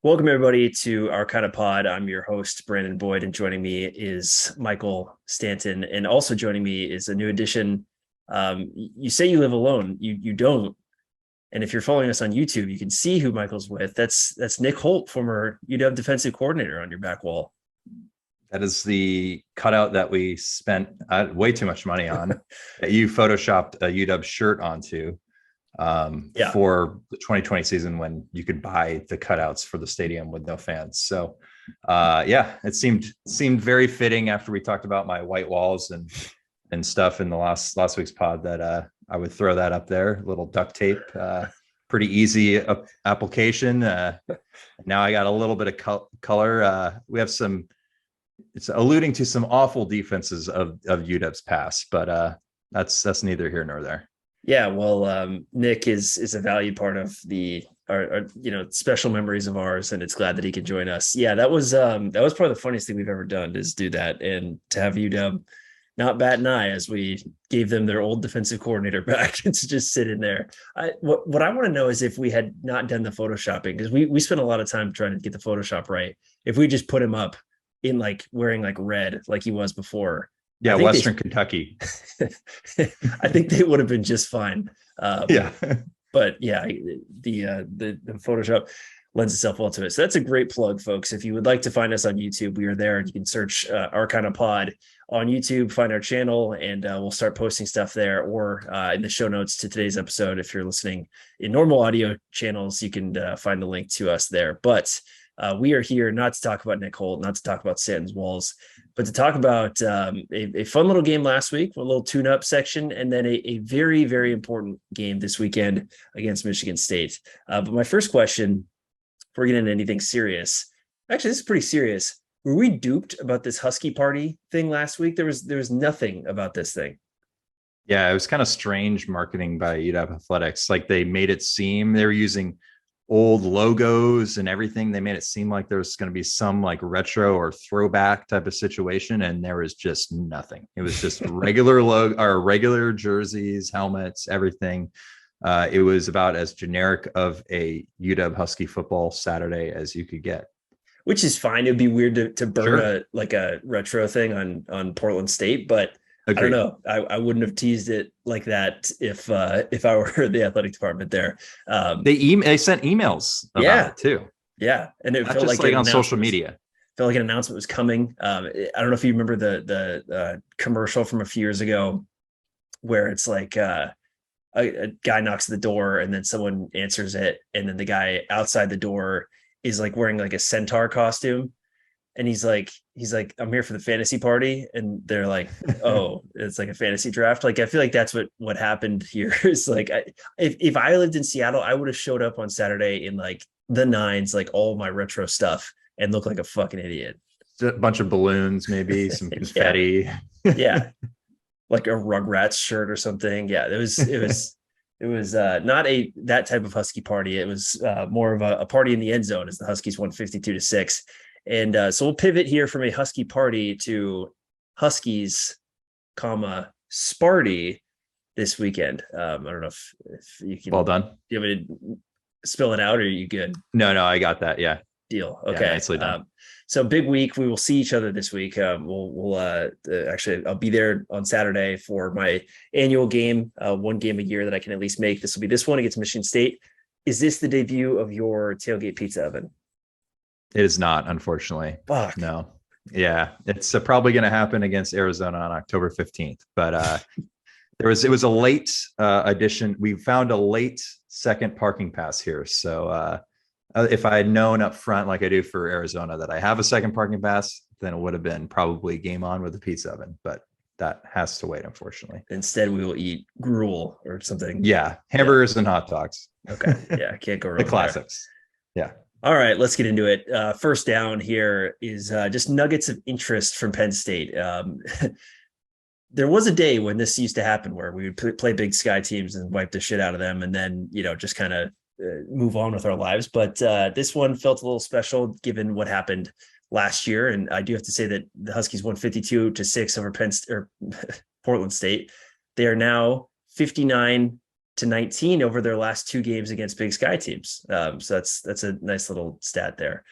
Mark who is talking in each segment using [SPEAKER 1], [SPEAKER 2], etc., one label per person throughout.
[SPEAKER 1] Welcome everybody to our kind of pod. I'm your host, Brandon Boyd, and joining me is Michael Stanton. And also joining me is a new addition. You say you live alone. You don't. And if you're following us on YouTube, you can see who Michael's with. That's Nick Holt, former UW defensive coordinator, on your back wall.
[SPEAKER 2] That is the cutout that we spent way too much money on that you photoshopped a UW shirt onto
[SPEAKER 1] Yeah.
[SPEAKER 2] for the 2020 season when you could buy the cutouts for the stadium with no fans. So yeah, it seemed very fitting after we talked about my white walls and stuff in the last week's pod that I would throw that up there. A little duct tape, pretty easy application. Now I got a little bit of color. We have some. It's alluding to some awful defenses of UW's past, but that's neither here nor there.
[SPEAKER 1] Yeah, well, Nick is a valued part of our special memories of ours, and it's glad that he could join us. Yeah, that was probably the funniest thing we've ever done, is do that, and to have UW not bat an eye as we gave them their old defensive coordinator back and to just sit in there. What I want to know is if we had not done the photoshopping, because we spent a lot of time trying to get the Photoshop right. If we just put him up in like wearing like red like he was before.
[SPEAKER 2] Yeah, Western Kentucky.
[SPEAKER 1] I think they would have been just fine.
[SPEAKER 2] Yeah.
[SPEAKER 1] But yeah, the Photoshop lends itself well to it. So that's a great plug, folks. If you would like to find us on YouTube, we are there. You can search our kind of pod on YouTube, find our channel, and we'll start posting stuff there, or in the show notes to today's episode. If you're listening in normal audio channels, you can find the link to us there. But we are here not to talk about Nick Holt, not to talk about Stanton's walls, but to talk about a fun little game last week, a little tune-up section, and then a very, very important game this weekend against Michigan State. But my first question, before we get into anything serious, actually, this is pretty serious. Were we duped about this Husky party thing last week? There was nothing about this thing.
[SPEAKER 2] Yeah, it was kind of strange marketing by UW Athletics. Like they made it seem they were using old logos and everything. They made it seem like there was going to be some like retro or throwback type of situation, and there was just nothing. It was just regular logo or regular jerseys, helmets, everything. It was about as generic of a UW Husky football Saturday as you could get.
[SPEAKER 1] Which is fine. It'd be weird to burn
[SPEAKER 2] Sure.
[SPEAKER 1] a retro thing on Portland State, but
[SPEAKER 2] Agreed.
[SPEAKER 1] I don't know. I wouldn't have teased it like that if I were the athletic department there.
[SPEAKER 2] They sent emails about
[SPEAKER 1] Yeah,
[SPEAKER 2] it too.
[SPEAKER 1] yeah, and it
[SPEAKER 2] Not
[SPEAKER 1] felt
[SPEAKER 2] just
[SPEAKER 1] like
[SPEAKER 2] like on social media.
[SPEAKER 1] Felt like an announcement was coming. I don't know if you remember the commercial from a few years ago where it's like a guy knocks at the door and then someone answers it, and then the guy outside the door is like wearing like a centaur costume, and he's like I'm here for the fantasy party, and they're like, oh, it's like a fantasy draft. Like I feel like that's what happened here. Is like if I lived in Seattle, I would have showed up on Saturday in like the nines, like all my retro stuff, and looked like a fucking idiot.
[SPEAKER 2] A bunch of balloons, maybe some confetti.
[SPEAKER 1] Yeah, like a Rugrats shirt or something. Yeah, it was not that type of Husky party. It was more of a party in the end zone as the Huskies won 52-6. And so we'll pivot here from a Husky party to Huskies, Sparty this weekend. I don't know if you can.
[SPEAKER 2] Well done.
[SPEAKER 1] Do you want me to spill it out, or are you good?
[SPEAKER 2] No, I got that. Yeah.
[SPEAKER 1] Deal. Okay.
[SPEAKER 2] Yeah, nicely done.
[SPEAKER 1] So big week. We will see each other this week. We'll actually, I'll be there on Saturday for my annual game, one game a year that I can at least make. This will be this one against Michigan State. Is this the debut of your tailgate pizza oven?
[SPEAKER 2] It is not, unfortunately.
[SPEAKER 1] Fuck.
[SPEAKER 2] No. Yeah, it's probably going to happen against Arizona on October 15th. But it was a late addition. We found a late second parking pass here. So if I had known up front, like I do for Arizona, that I have a second parking pass, then it would have been probably game on with the pizza oven. But that has to wait, unfortunately.
[SPEAKER 1] Instead, we will eat gruel or something.
[SPEAKER 2] Yeah, hamburgers and hot dogs.
[SPEAKER 1] Okay. Yeah, can't go wrong.
[SPEAKER 2] The classics. There. Yeah.
[SPEAKER 1] All right, let's get into it. First down here is just nuggets of interest from Penn State. There was a day when this used to happen where we would play Big Sky teams and wipe the shit out of them, and then just kind of move on with our lives. But this one felt a little special given what happened last year, and I do have to say that the Huskies won 52-6 over Portland State. They are now 59 to 19 over their last 2 games against Big Sky teams. So that's a nice little stat there.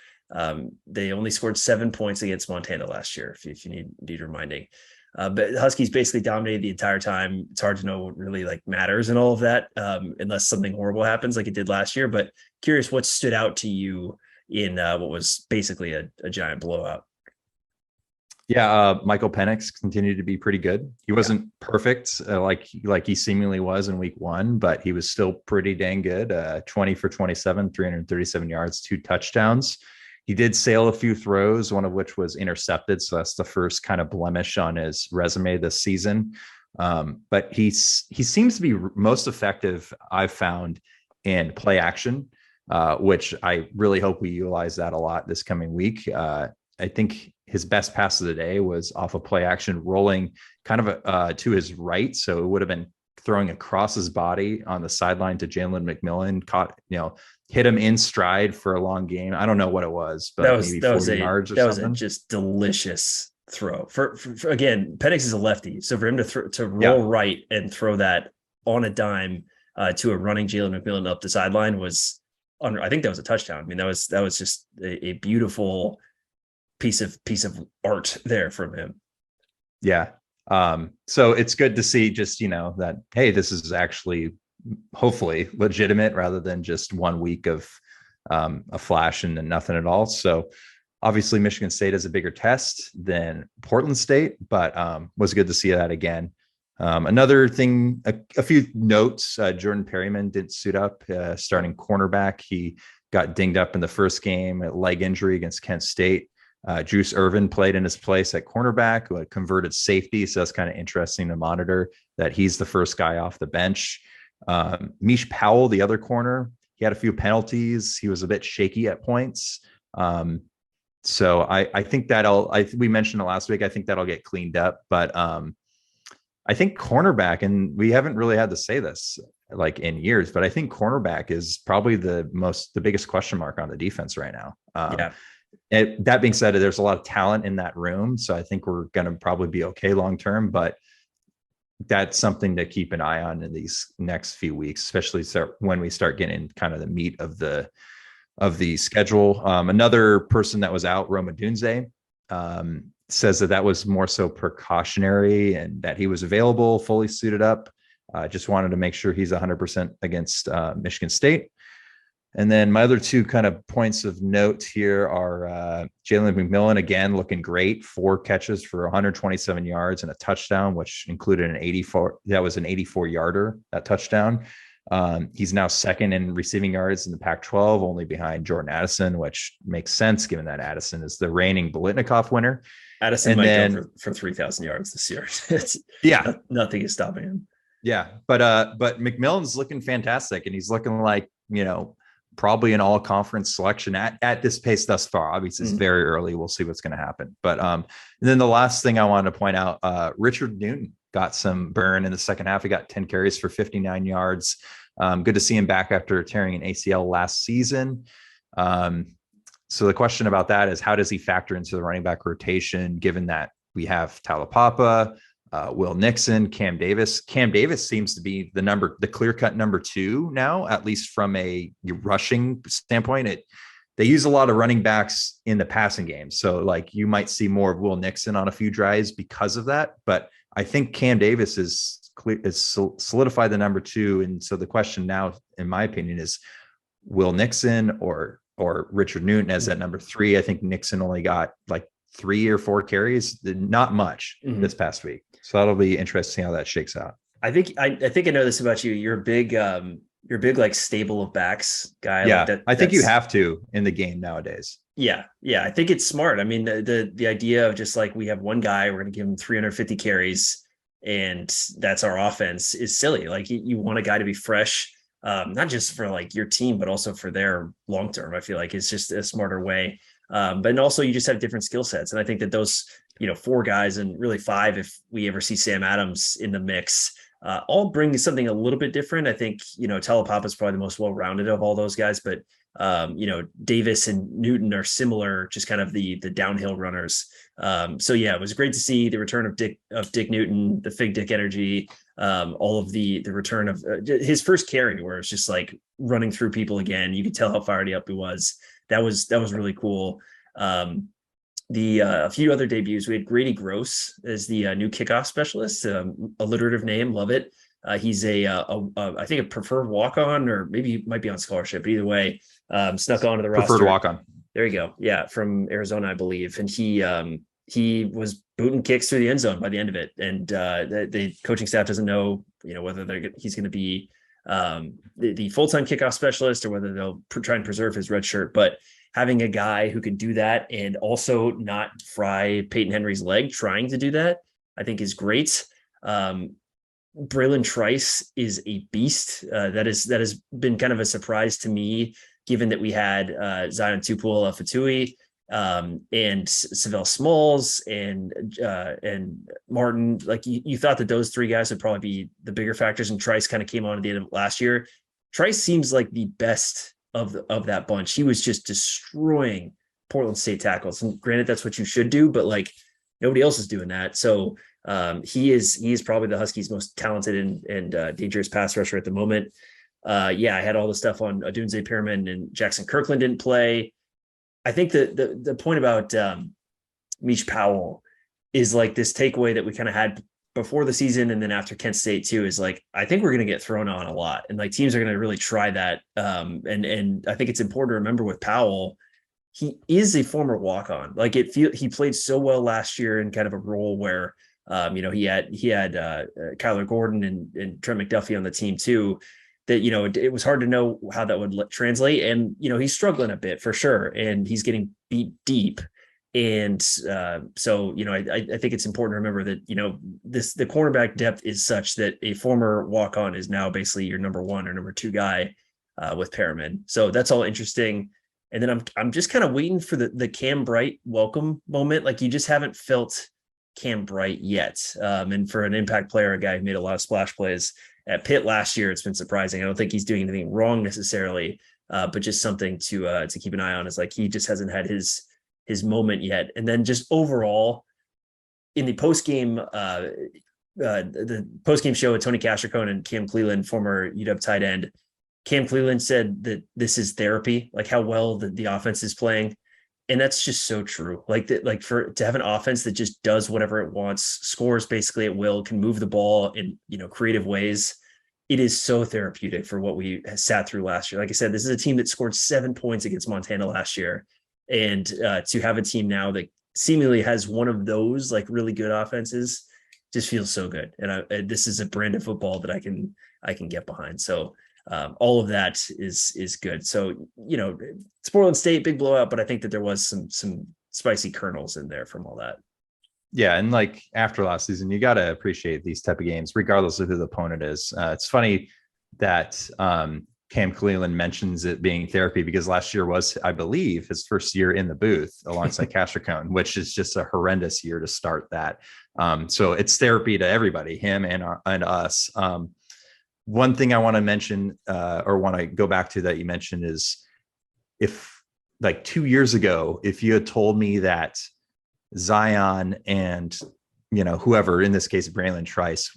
[SPEAKER 1] They only scored 7 points against Montana last year, if you need reminding. But Huskies basically dominated the entire time. It's hard to know what really like matters and all of that, unless something horrible happens like it did last year. But curious what stood out to you in what was basically a giant blowout.
[SPEAKER 2] Yeah, Michael Penix continued to be pretty good. He wasn't perfect like he seemingly was in week 1, but he was still pretty dang good. 20 for 27, 337 yards, 2 touchdowns. He did sail a few throws, one of which was intercepted. So that's the first kind of blemish on his resume this season. But he seems to be most effective, I've found, in play action, which I really hope we utilize that a lot this coming week. I think his best pass of the day was off a play action, rolling kind of to his right. So it would have been throwing across his body on the sideline to Jalen McMillan, hit him in stride for a long game. I don't know what it was, but maybe 40 yards or something.
[SPEAKER 1] That was a just delicious throw. For again, Penix is a lefty. So for him to roll right and throw that on a dime to a running Jalen McMillan up the sideline was I think that was a touchdown. I mean, that was just a beautiful piece of art there from him.
[SPEAKER 2] Yeah. So it's good to see just, that, hey, this is actually hopefully legitimate rather than just 1 week of a flash and then nothing at all. So obviously Michigan State is a bigger test than Portland State, but was good to see that again. Another thing, a few notes, Jordan Perryman didn't suit up, starting cornerback. He got dinged up in the first game, a leg injury against Kent State. Juice Irvin played in his place at cornerback, who had converted safety. So that's kind of interesting to monitor that he's the first guy off the bench. Mish Powell, the other corner, he had a few penalties. He was a bit shaky at points. So I think we mentioned it last week. I think that'll get cleaned up, but I think cornerback, and we haven't really had to say this like in years, but I think cornerback is probably the biggest question mark on the defense right now. That being said, there's a lot of talent in that room. So I think we're going to probably be okay long-term, but that's something to keep an eye on in these next few weeks, especially when we start getting kind of the meat of the schedule. Another person that was out, Roma Dunze, says that was more so precautionary and that he was available, fully suited up. Just wanted to make sure he's 100% against Michigan State. And then my other 2 kind of points of note here are Jalen McMillan, again, looking great, 4 catches for 127 yards and a touchdown, which included an 84 yarder, that touchdown. He's now second in receiving yards in the Pac-12, only behind Jordan Addison, which makes sense given that Addison is the reigning Biletnikoff winner.
[SPEAKER 1] Addison might go for 3,000 yards this year. Nothing is stopping him.
[SPEAKER 2] Yeah, but McMillan's looking fantastic, and he's looking like, probably an all-conference selection at this pace thus far. Obviously, it's very early. We'll see what's going to happen. But and then the last thing I wanted to point out, Richard Newton got some burn in the second half. He got 10 carries for 59 yards. Good to see him back after tearing an ACL last season. So the question about that is, how does he factor into the running back rotation, given that we have Talapapa, Will Nixon, Cam Davis. Cam Davis seems to be the clear-cut number 2 now, at least from a rushing standpoint. They use a lot of running backs in the passing game. So like you might see more of Will Nixon on a few drives because of that. But I think Cam Davis is solidified the number 2. And so the question now, in my opinion, is Will Nixon or Richard Newton as that number 3. I think Nixon only got like 3 or 4 carries, not much this past week. So that'll be interesting how that shakes out.
[SPEAKER 1] I think I know this about you. You're a big like stable of backs guy.
[SPEAKER 2] Yeah,
[SPEAKER 1] like that,
[SPEAKER 2] I think you have to in the game nowadays.
[SPEAKER 1] Yeah. I think it's smart. I mean, the idea of just like, we have one guy, we're going to give him 350 carries, and that's our offense is silly. Like you want a guy to be fresh, not just for like your team, but also for their long term. I feel like it's just a smarter way. But also you just have different skill sets. And I think that those, 4 guys, and really 5, if we ever see Sam Adams in the mix, all bring something a little bit different. I think, Talapapa is probably the most well-rounded of all those guys, but Davis and Newton are similar, just kind of the downhill runners. So yeah, it was great to see the return of Dick Newton, the Fig Dick energy. all of the return of his first carry, where it's just like running through people again. You could tell how fired up he was. That was really cool. A few other debuts. We had Grady Gross as the new kickoff specialist. Alliterative name, love it. He's I think a preferred walk-on, or maybe he might be on scholarship. But either way, snuck onto the roster.
[SPEAKER 2] Preferred walk-on.
[SPEAKER 1] There you go. Yeah, from Arizona, I believe. And he was booting kicks through the end zone by the end of it. And the coaching staff doesn't know, whether he's going to be the full-time kickoff specialist or whether they'll try and preserve his red shirt. But having a guy who can do that and also not fry Peyton Henry's leg trying to do that, I think is great. Braylon Trice is a beast. That has been kind of a surprise to me, given that we had Zion Tupuola-Fatui and Savell Smalls and Martin. Like you thought that those three guys would probably be the bigger factors, and Trice kind of came on at the end of last year. Trice seems like the best of that bunch. He was just destroying Portland State tackles. And granted, that's what you should do, but like nobody else is doing that. So he is probably the Huskies' most talented and dangerous pass rusher at the moment. I had all the stuff on Adunze Perriman and Jackson Kirkland didn't play. I think the point about Meach Powell is like this takeaway that we kind of had before the season, and then after Kent State too, is like, I think we're going to get thrown on a lot, and like teams are going to really try that. And I think it's important to remember with Powell, he is a former walk-on. Like he played so well last year in kind of a role where, he had Kyler Gordon and Trent McDuffie on the team too, that, it was hard to know how that would translate. And, he's struggling a bit for sure. And he's getting beat deep. And I think it's important to remember that, the cornerback depth is such that a former walk-on is now basically your number one or number two guy with Perriman. So that's all interesting. And then I'm just kind of waiting for the Cam Bright welcome moment. Like you just haven't felt Cam Bright yet. And for an impact player, a guy who made a lot of splash plays at Pitt last year, it's been surprising. I don't think he's doing anything wrong necessarily, but just something to keep an eye on. Is like he just hasn't had his moment yet. And then just overall in the post-game, the post-game show with Tony Castricone and Cam Cleland, former UW tight end, Cam Cleland said that this is therapy, like how well the offense is playing. And that's just so true. Like that, like to have an offense that just does whatever it wants, scores basically at will, can move the ball in, creative ways. It is so therapeutic for what we sat through last year. Like I said, this is a team that scored 7 points against Montana last year. And to have a team now that seemingly has one of those like really good offenses just feels so good. And this is a brand of football that I can get behind. So all of that is good. So, it's Portland State, big blowout, but I think that there was some spicy kernels in there from all that.
[SPEAKER 2] Yeah. And like after last season, you got to appreciate these type of games, regardless of who the opponent is. It's funny that Cam Cleland mentions it being therapy because last year was, I believe, his first year in the booth alongside Castricone, which is just a horrendous year to start that. So it's therapy to everybody, him and us. One thing I want to mention or want to go back to that you mentioned is if like 2 years ago, if you had told me that Zion and, whoever, in this case, Braylon Trice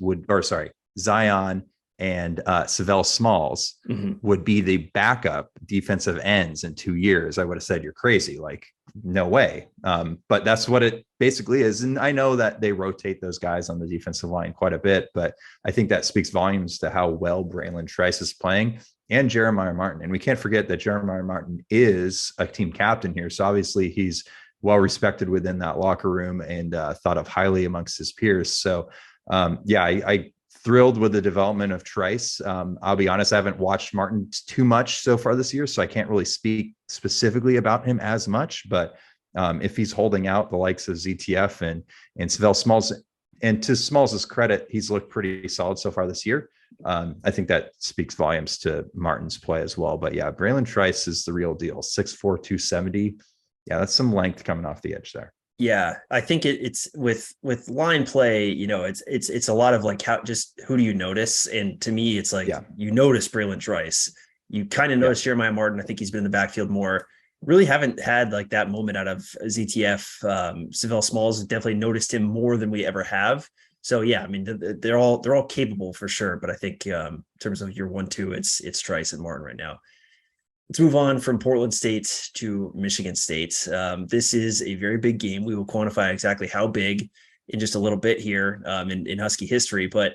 [SPEAKER 2] Zion and Savell Smalls would be the backup defensive ends in 2 years, I would have said, you're crazy. Like, no way. But that's what it basically is. And I know that they rotate those guys on the defensive line quite a bit, but I think that speaks volumes to how well Braylon Trice is playing and Jeremiah Martin. And we can't forget that Jeremiah Martin is a team captain here. So obviously he's well respected within that locker room and thought of highly amongst his peers. So I thrilled with the development of Trice. I'll be honest, I haven't watched Martin too much so far this year, so I can't really speak specifically about him as much. But if he's holding out the likes of ZTF and Savell Smalls, and to Smalls' credit, he's looked pretty solid so far this year. I think that speaks volumes to Martin's play as well. But yeah, Braylon Trice is the real deal. 6'4", 270. Yeah, that's some length coming off the edge there.
[SPEAKER 1] Yeah, I think it's with line play, it's a lot of like who do you notice? And to me, it's like you notice Braylon Trice. You kind of notice Jeremiah Martin. I think he's been in the backfield more. Really haven't had like that moment out of ZTF. Savell Smalls definitely noticed him more than we ever have. So yeah, I mean, they're all capable for sure. But I think in terms of your 1-2, it's Trice and Martin right now. Let's move on from Portland State to Michigan State. This is a very big game. We will quantify exactly how big in just a little bit here in Husky history, but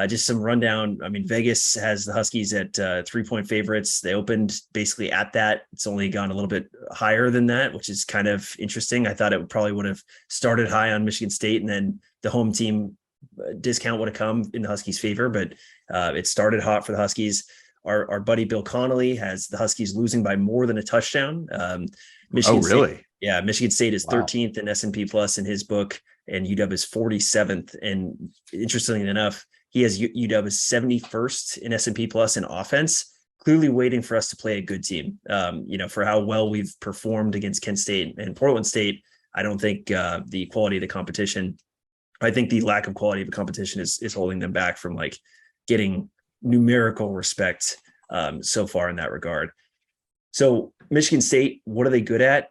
[SPEAKER 1] just some rundown. I mean, Vegas has the Huskies at 3-point favorites. They opened basically at that. It's only gone a little bit higher than that, which is kind of interesting. I thought it probably would have started high on Michigan State, and then the home team discount would have come in the Huskies' favor, but it started hot for the Huskies. Our buddy Bill Connolly has the Huskies losing by more than a touchdown.
[SPEAKER 2] Michigan
[SPEAKER 1] State, yeah, Michigan State is
[SPEAKER 2] Wow.
[SPEAKER 1] 13th in S&P Plus in his book, and UW is 47th. And interestingly enough, he has UW as 71st in S&P Plus in offense, clearly waiting for us to play a good team. For how well we've performed against Kent State and Portland State. I don't think the quality of the competition, I think the lack of quality of the competition is holding them back from like getting numerical respect so far in that regard. So Michigan State, what are they good at?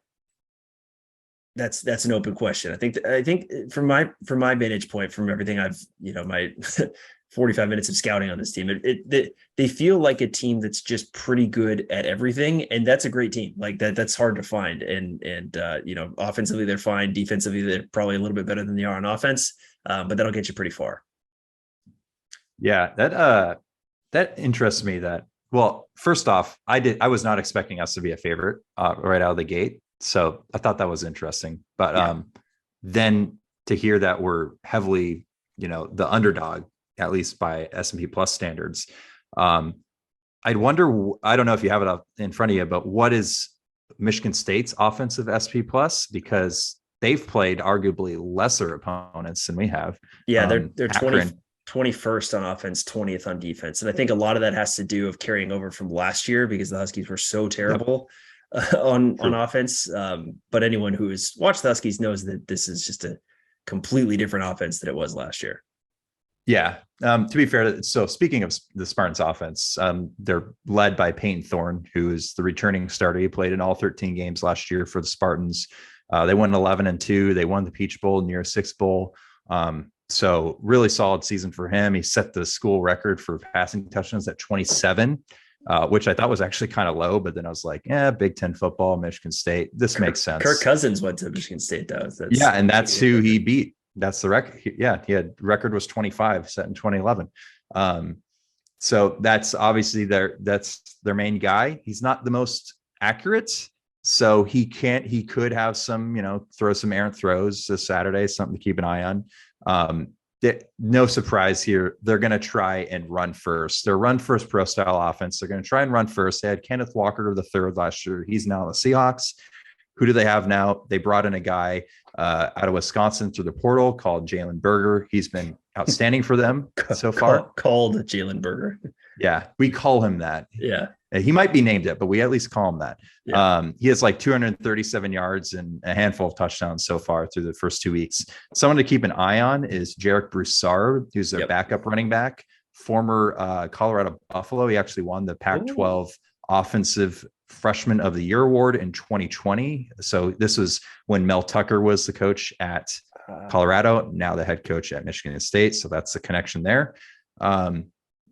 [SPEAKER 1] That's an open question. I think from my vantage point, from everything I've, my 45 minutes of scouting on this team, they feel like a team that's just pretty good at everything, and that's a great team. Like that's hard to find. And offensively they're fine. Defensively they're probably a little bit better than they are on offense, but that'll get you pretty far.
[SPEAKER 2] Yeah, that interests me. Well, first off, I was not expecting us to be a favorite right out of the gate, so I thought that was interesting. But
[SPEAKER 1] Yeah.
[SPEAKER 2] Then to hear that we're heavily, the underdog, at least by S&P Plus standards, I'd wonder. I don't know if you have it up in front of you, but what is Michigan State's offensive SP Plus, because they've played arguably lesser opponents than we have.
[SPEAKER 1] Yeah, they're
[SPEAKER 2] Akron,
[SPEAKER 1] 21st on offense, 20th on defense. And I think a lot of that has to do with carrying over from last year because the Huskies were so terrible on offense. But anyone who has watched the Huskies knows that this is just a completely different offense than it was last year.
[SPEAKER 2] Yeah. To be fair, so speaking of the Spartans offense, they're led by Peyton Thorne, who is the returning starter. He played in all 13 games last year for the Spartans. They won 11-2. They won the Peach Bowl, near Six Bowl. So really solid season for him. He set the school record for passing touchdowns at 27, which I thought was actually kind of low. But then I was like, Big Ten football, Michigan State. This makes sense.
[SPEAKER 1] Kirk Cousins went to Michigan State, though.
[SPEAKER 2] And that's who he beat. That's the record. He had record was 25, set in 2011. So that's obviously that's their main guy. He's not the most accurate, so he could have some, throw some errant throws this Saturday, something to keep an eye on. No surprise here. They're going to try and run first. They're run first pro style offense. They're going to try and run first. They had Kenneth Walker III last year. He's now the Seahawks. Who do they have now? They brought in a guy out of Wisconsin through the portal called Jalen Berger. He's been outstanding for them so far.
[SPEAKER 1] Called Jalen Berger.
[SPEAKER 2] Yeah, we call him that.
[SPEAKER 1] Yeah.
[SPEAKER 2] He might be named it, but we at least call him that.
[SPEAKER 1] Yeah.
[SPEAKER 2] He has like 237 yards and a handful of touchdowns so far through the first 2 weeks. Someone to keep an eye on is Jarek Broussard, who's their backup running back, former Colorado Buffalo. He actually won the Pac-12 Offensive Freshman of the Year award in 2020. So this was when Mel Tucker was the coach at Colorado, now the head coach at Michigan State. So that's the connection there.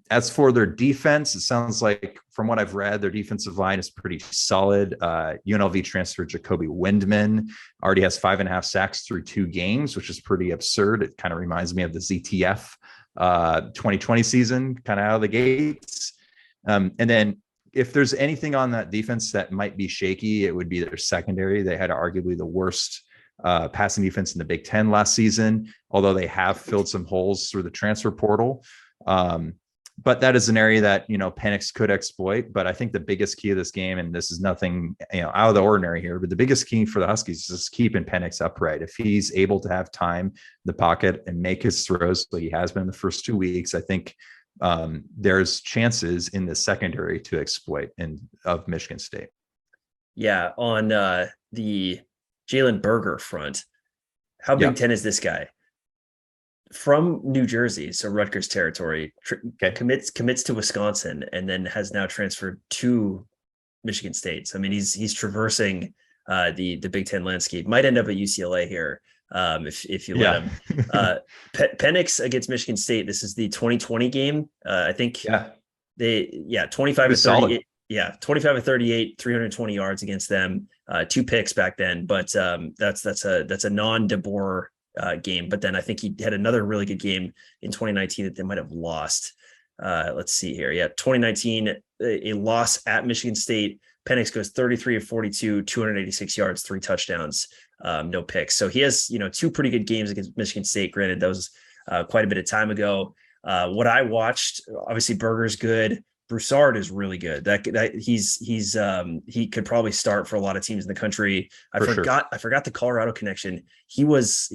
[SPEAKER 2] As for their defense, it sounds like from what I've read, their defensive line is pretty solid. UNLV transfer Jacoby Windman already has 5.5 sacks through 2 games, which is pretty absurd. It kind of reminds me of the ZTF 2020 season, kind of out of the gates. And then if there's anything on that defense that might be shaky, it would be their secondary. They had arguably the worst passing defense in the Big Ten last season, although they have filled some holes through the transfer portal. But that is an area that, Penix could exploit. But I think the biggest key of this game, and this is nothing, out of the ordinary here, but the biggest key for the Huskies is keeping Penix upright. If he's able to have time in the pocket and make his throws like he has been in the first 2 weeks, I think there's chances in the secondary to exploit of Michigan State.
[SPEAKER 1] Yeah. On the Jalen Berger front, how Big Ten is this guy? From New Jersey, so Rutgers territory, commits to Wisconsin, and then has now transferred to Michigan State. So I mean, he's traversing the Big Ten landscape. Might end up at UCLA here, if you let him. Penix against Michigan State. This is the 2020 game. I think 25 to 38. Yeah, 25 to 38, 320 yards against them. 2 picks back then, but that's a non-DeBoer game. But then I think he had another really good game in 2019 that they might have lost. Let's see here. Yeah, 2019, a loss at Michigan State. Penix goes 33 of 42, 286 yards, 3 touchdowns, no picks. So he has, 2 pretty good games against Michigan State. Granted, that was quite a bit of time ago. What I watched, obviously Berger's good. Broussard is really good. He could probably start for a lot of teams in the country. I forgot the Colorado connection. He was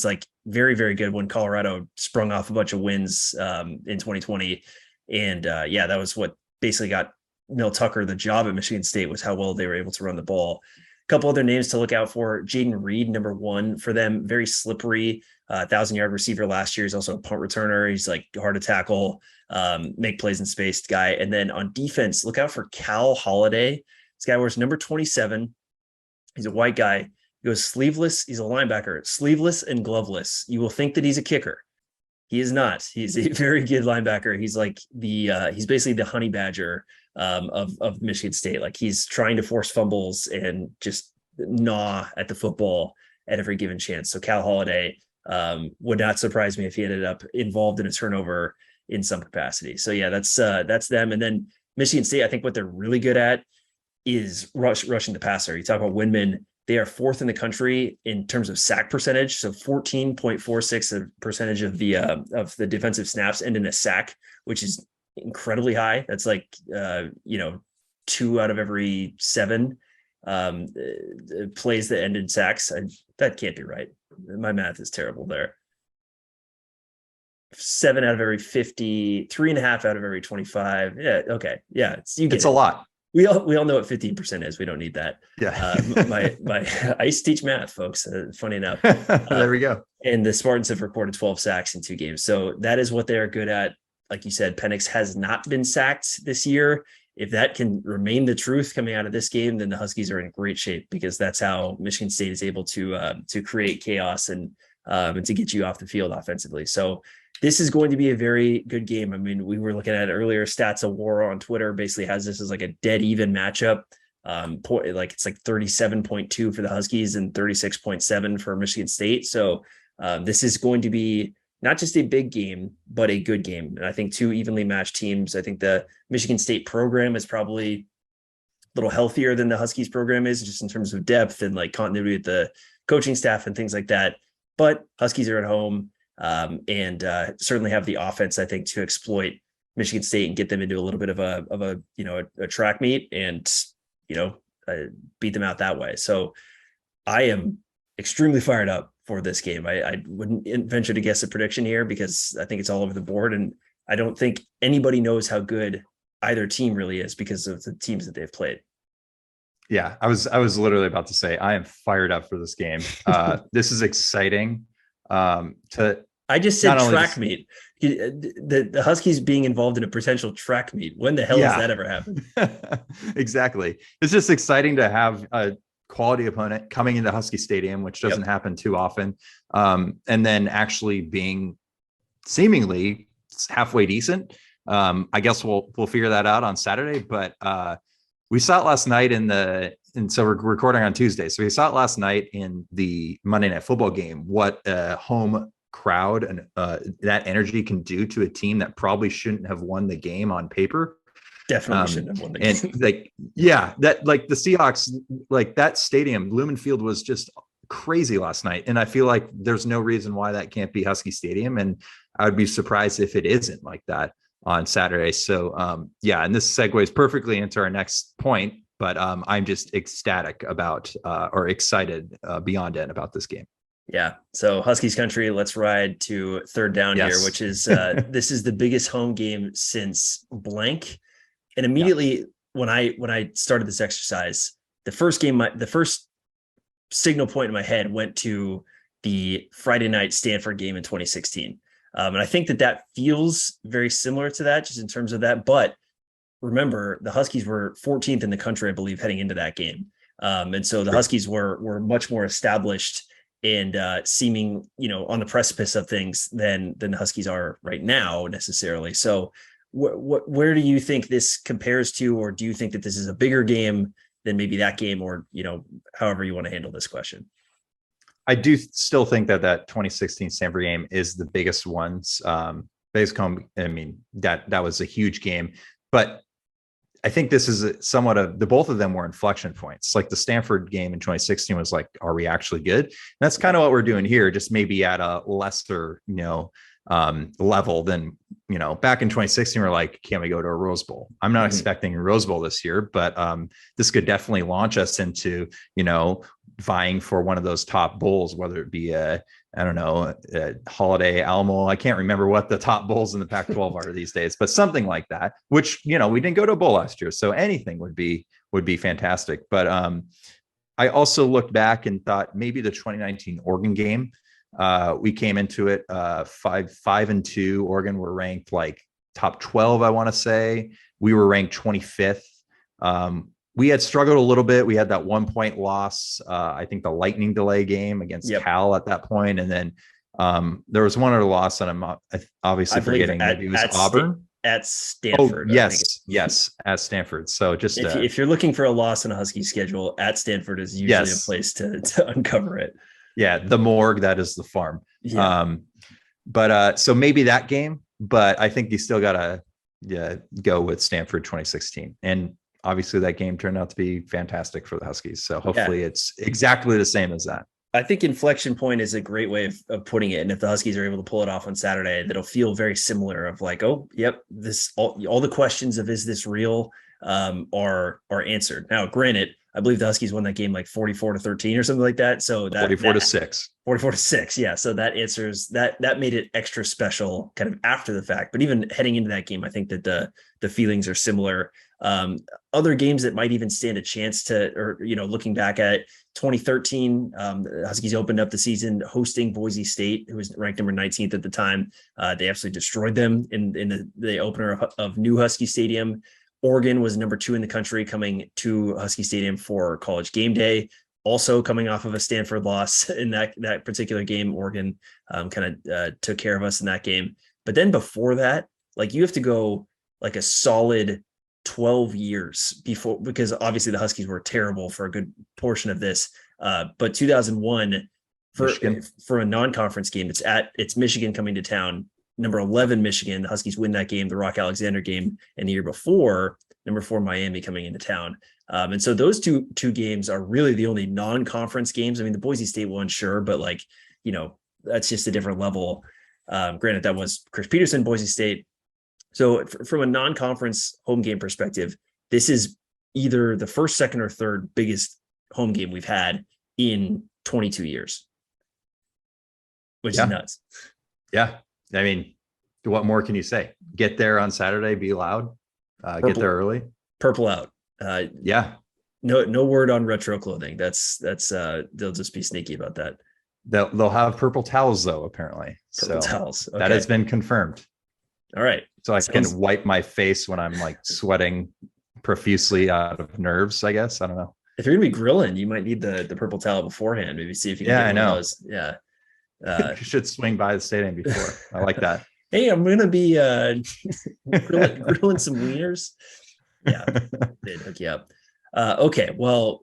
[SPEAKER 1] like very, very good when Colorado sprung off a bunch of wins in 2020. And that was what basically got Mel Tucker the job at Michigan State, was how well they were able to run the ball. A couple other names to look out for: Jaden Reed, number 1 for them, very slippery, 1,000-yard receiver last year. He's also a punt returner. He's like hard to tackle, make plays in space guy. And then on defense, look out for Cal Holiday. This guy wears number 27. He's a white guy. He goes sleeveless. He's a linebacker, sleeveless and gloveless. You will think that he's a kicker. He is not. He's a very good linebacker. He's like he's basically the honey badger of Michigan State. Like, he's trying to force fumbles and just gnaw at the football at every given chance. So Cal Holiday would not surprise me if he ended up involved in a turnover in some capacity. So yeah, that's them. And then Michigan State, I think what they're really good at is rushing the passer. You talk about Windman. They are 4th in the country in terms of sack percentage. So 14.46 percentage of the defensive snaps end in a sack, which is incredibly high. That's like 2 out of every 7 plays that end in sacks. That can't be right. My math is terrible there. 7 out of every 50, 3.5 out of every 25. Yeah. Okay. Yeah. It's
[SPEAKER 2] a lot.
[SPEAKER 1] We all know what 15% is. We don't need that.
[SPEAKER 2] Yeah.
[SPEAKER 1] I used to teach math, folks. Funny enough.
[SPEAKER 2] There we go.
[SPEAKER 1] And the Spartans have recorded 12 sacks in 2 games. So that is what they are good at. Like you said, Penix has not been sacked this year. If that can remain the truth coming out of this game, then the Huskies are in great shape, because that's how Michigan State is able to create chaos and to get you off the field offensively. So this is going to be a very good game. I mean, we were looking at earlier, Stats of War on Twitter basically has this as like a dead even matchup. It's like 37.2 for the Huskies and 36.7 for Michigan State. So this is going to be not just a big game, but a good game. And I think 2 evenly matched teams. I think the Michigan State program is probably a little healthier than the Huskies program is, just in terms of depth and like continuity with the coaching staff and things like that. But Huskies are at home. And certainly have the offense, I think, to exploit Michigan State and get them into a little bit of a track meet and beat them out that way. So I am extremely fired up for this game. I wouldn't venture to guess a prediction here, because I think it's all over the board, and I don't think anybody knows how good either team really is because of the teams that they've played.
[SPEAKER 2] Yeah, I was literally about to say I am fired up for this game. This is exciting.
[SPEAKER 1] I just said track meet. The Huskies being involved in a potential track meet. When the hell has that ever happened?
[SPEAKER 2] Exactly. It's just exciting to have a quality opponent coming into Husky Stadium, which doesn't happen too often. And then actually being seemingly halfway decent. I guess we'll figure that out on Saturday, but we saw it last night and so we're recording on Tuesday. So we saw it last night in the Monday Night Football game, what a home crowd and that energy can do to a team that probably shouldn't have won the game on paper.
[SPEAKER 1] Definitely shouldn't have won the game.
[SPEAKER 2] And that like the Seahawks, like that stadium, Lumen Field, was just crazy last night. And I feel like there's no reason why that can't be Husky Stadium. And I would be surprised if it isn't like that on Saturday. So and this segues perfectly into our next point, but I'm just ecstatic about or excited beyond end about this game.
[SPEAKER 1] Yeah. So Huskies country, let's ride to third down here, which is this is the biggest home game since blank. And immediately when I started this exercise, the first signal point in my head went to the Friday night Stanford game in 2016. And I think that feels very similar to that, just in terms of that. But remember, the Huskies were 14th in the country, I believe, heading into that game. And so the Huskies were much more established and seeming, on the precipice of things than the Huskies are right now necessarily. So where do you think this compares to, or do you think that this is a bigger game than maybe that game, or, however you want to handle this question?
[SPEAKER 2] I do still think that 2016 Stanford game is the biggest ones. Basically, I mean, that was a huge game, but I think this is somewhat of both of them were inflection points. Like the Stanford game in 2016 was like, are we actually good? And that's kind of what we're doing here, just maybe at a lesser, level than, back in 2016, we're like, can we go to a Rose Bowl? I'm not expecting a Rose Bowl this year, but this could definitely launch us into, vying for one of those top bowls, whether it be a Holiday Alamo. I can't remember what the top bowls in the Pac-12 are these days, but something like that, which, we didn't go to a bowl last year. So anything would be fantastic. But I also looked back and thought maybe the 2019 Oregon game, we came into it 5-2. Oregon were ranked like top 12. I want to say we were ranked 25th. We had struggled a little bit. We had that 1-point loss. I think the lightning delay game against Cal at that point. And then there was one other loss, and I'm obviously forgetting. Maybe it was Auburn
[SPEAKER 1] at Stanford.
[SPEAKER 2] Oh, yes, at Stanford. So just
[SPEAKER 1] if you're looking for a loss on a Husky schedule, at Stanford is usually a place to uncover it.
[SPEAKER 2] Yeah, the morgue, that is the farm.
[SPEAKER 1] Yeah.
[SPEAKER 2] But so maybe that game, but I think you still gotta go with Stanford 2016. And obviously that game turned out to be fantastic for the Huskies. So hopefully it's exactly the same as that.
[SPEAKER 1] I think inflection point is a great way of putting it. And if the Huskies are able to pull it off on Saturday, that'll feel very similar of like, oh, yep, this all the questions of is this real are answered. Now, granted, I believe the Huskies won that game like 44-13 or something like that. So that
[SPEAKER 2] 44-6.
[SPEAKER 1] 44-6. Yeah. So that answers that made it extra special kind of after the fact. But even heading into that game, I think that the feelings are similar. Other games that might even stand a chance to, or, looking back at 2013, the Huskies opened up the season hosting Boise State, who was ranked number 19th at the time. They absolutely destroyed them in the opener of New Husky Stadium. Oregon was number 2 in the country coming to Husky Stadium for College Game Day, also coming off of a Stanford loss in that particular game. Oregon kind of took care of us in that game. But then before that, like you have to go like a solid 12 years before, because obviously the Huskies were terrible for a good portion of this. But 2001 for a non-conference game, it's Michigan coming to town. Number 11 Michigan, the Huskies win that game, the Rock Alexander game, and the year before, number 4 Miami coming into town. And so those two games are really the only non-conference games. I mean, the Boise State one, sure, but like, that's just a different level. Granted, that was Chris Peterson, Boise State. So from a non-conference home game perspective, this is either the first, second, or third biggest home game we've had in 22 years, which is nuts.
[SPEAKER 2] Yeah. I mean, what more can you say? Get there on Saturday, be loud, get there early.
[SPEAKER 1] Purple out. No word on retro clothing. That's they'll just be sneaky about that.
[SPEAKER 2] They'll have purple towels though, apparently.
[SPEAKER 1] Purple towels. Okay.
[SPEAKER 2] That has been confirmed.
[SPEAKER 1] All right.
[SPEAKER 2] So I can wipe my face when I'm like sweating profusely out of nerves, I guess. I don't know.
[SPEAKER 1] If you're gonna be grilling, you might need the purple towel beforehand. Maybe see if you can get one of those. Yeah.
[SPEAKER 2] You should swing by the stadium before. I like that.
[SPEAKER 1] Hey, I'm gonna be grilling some wieners. Yeah, they'd hook you up. Okay, well,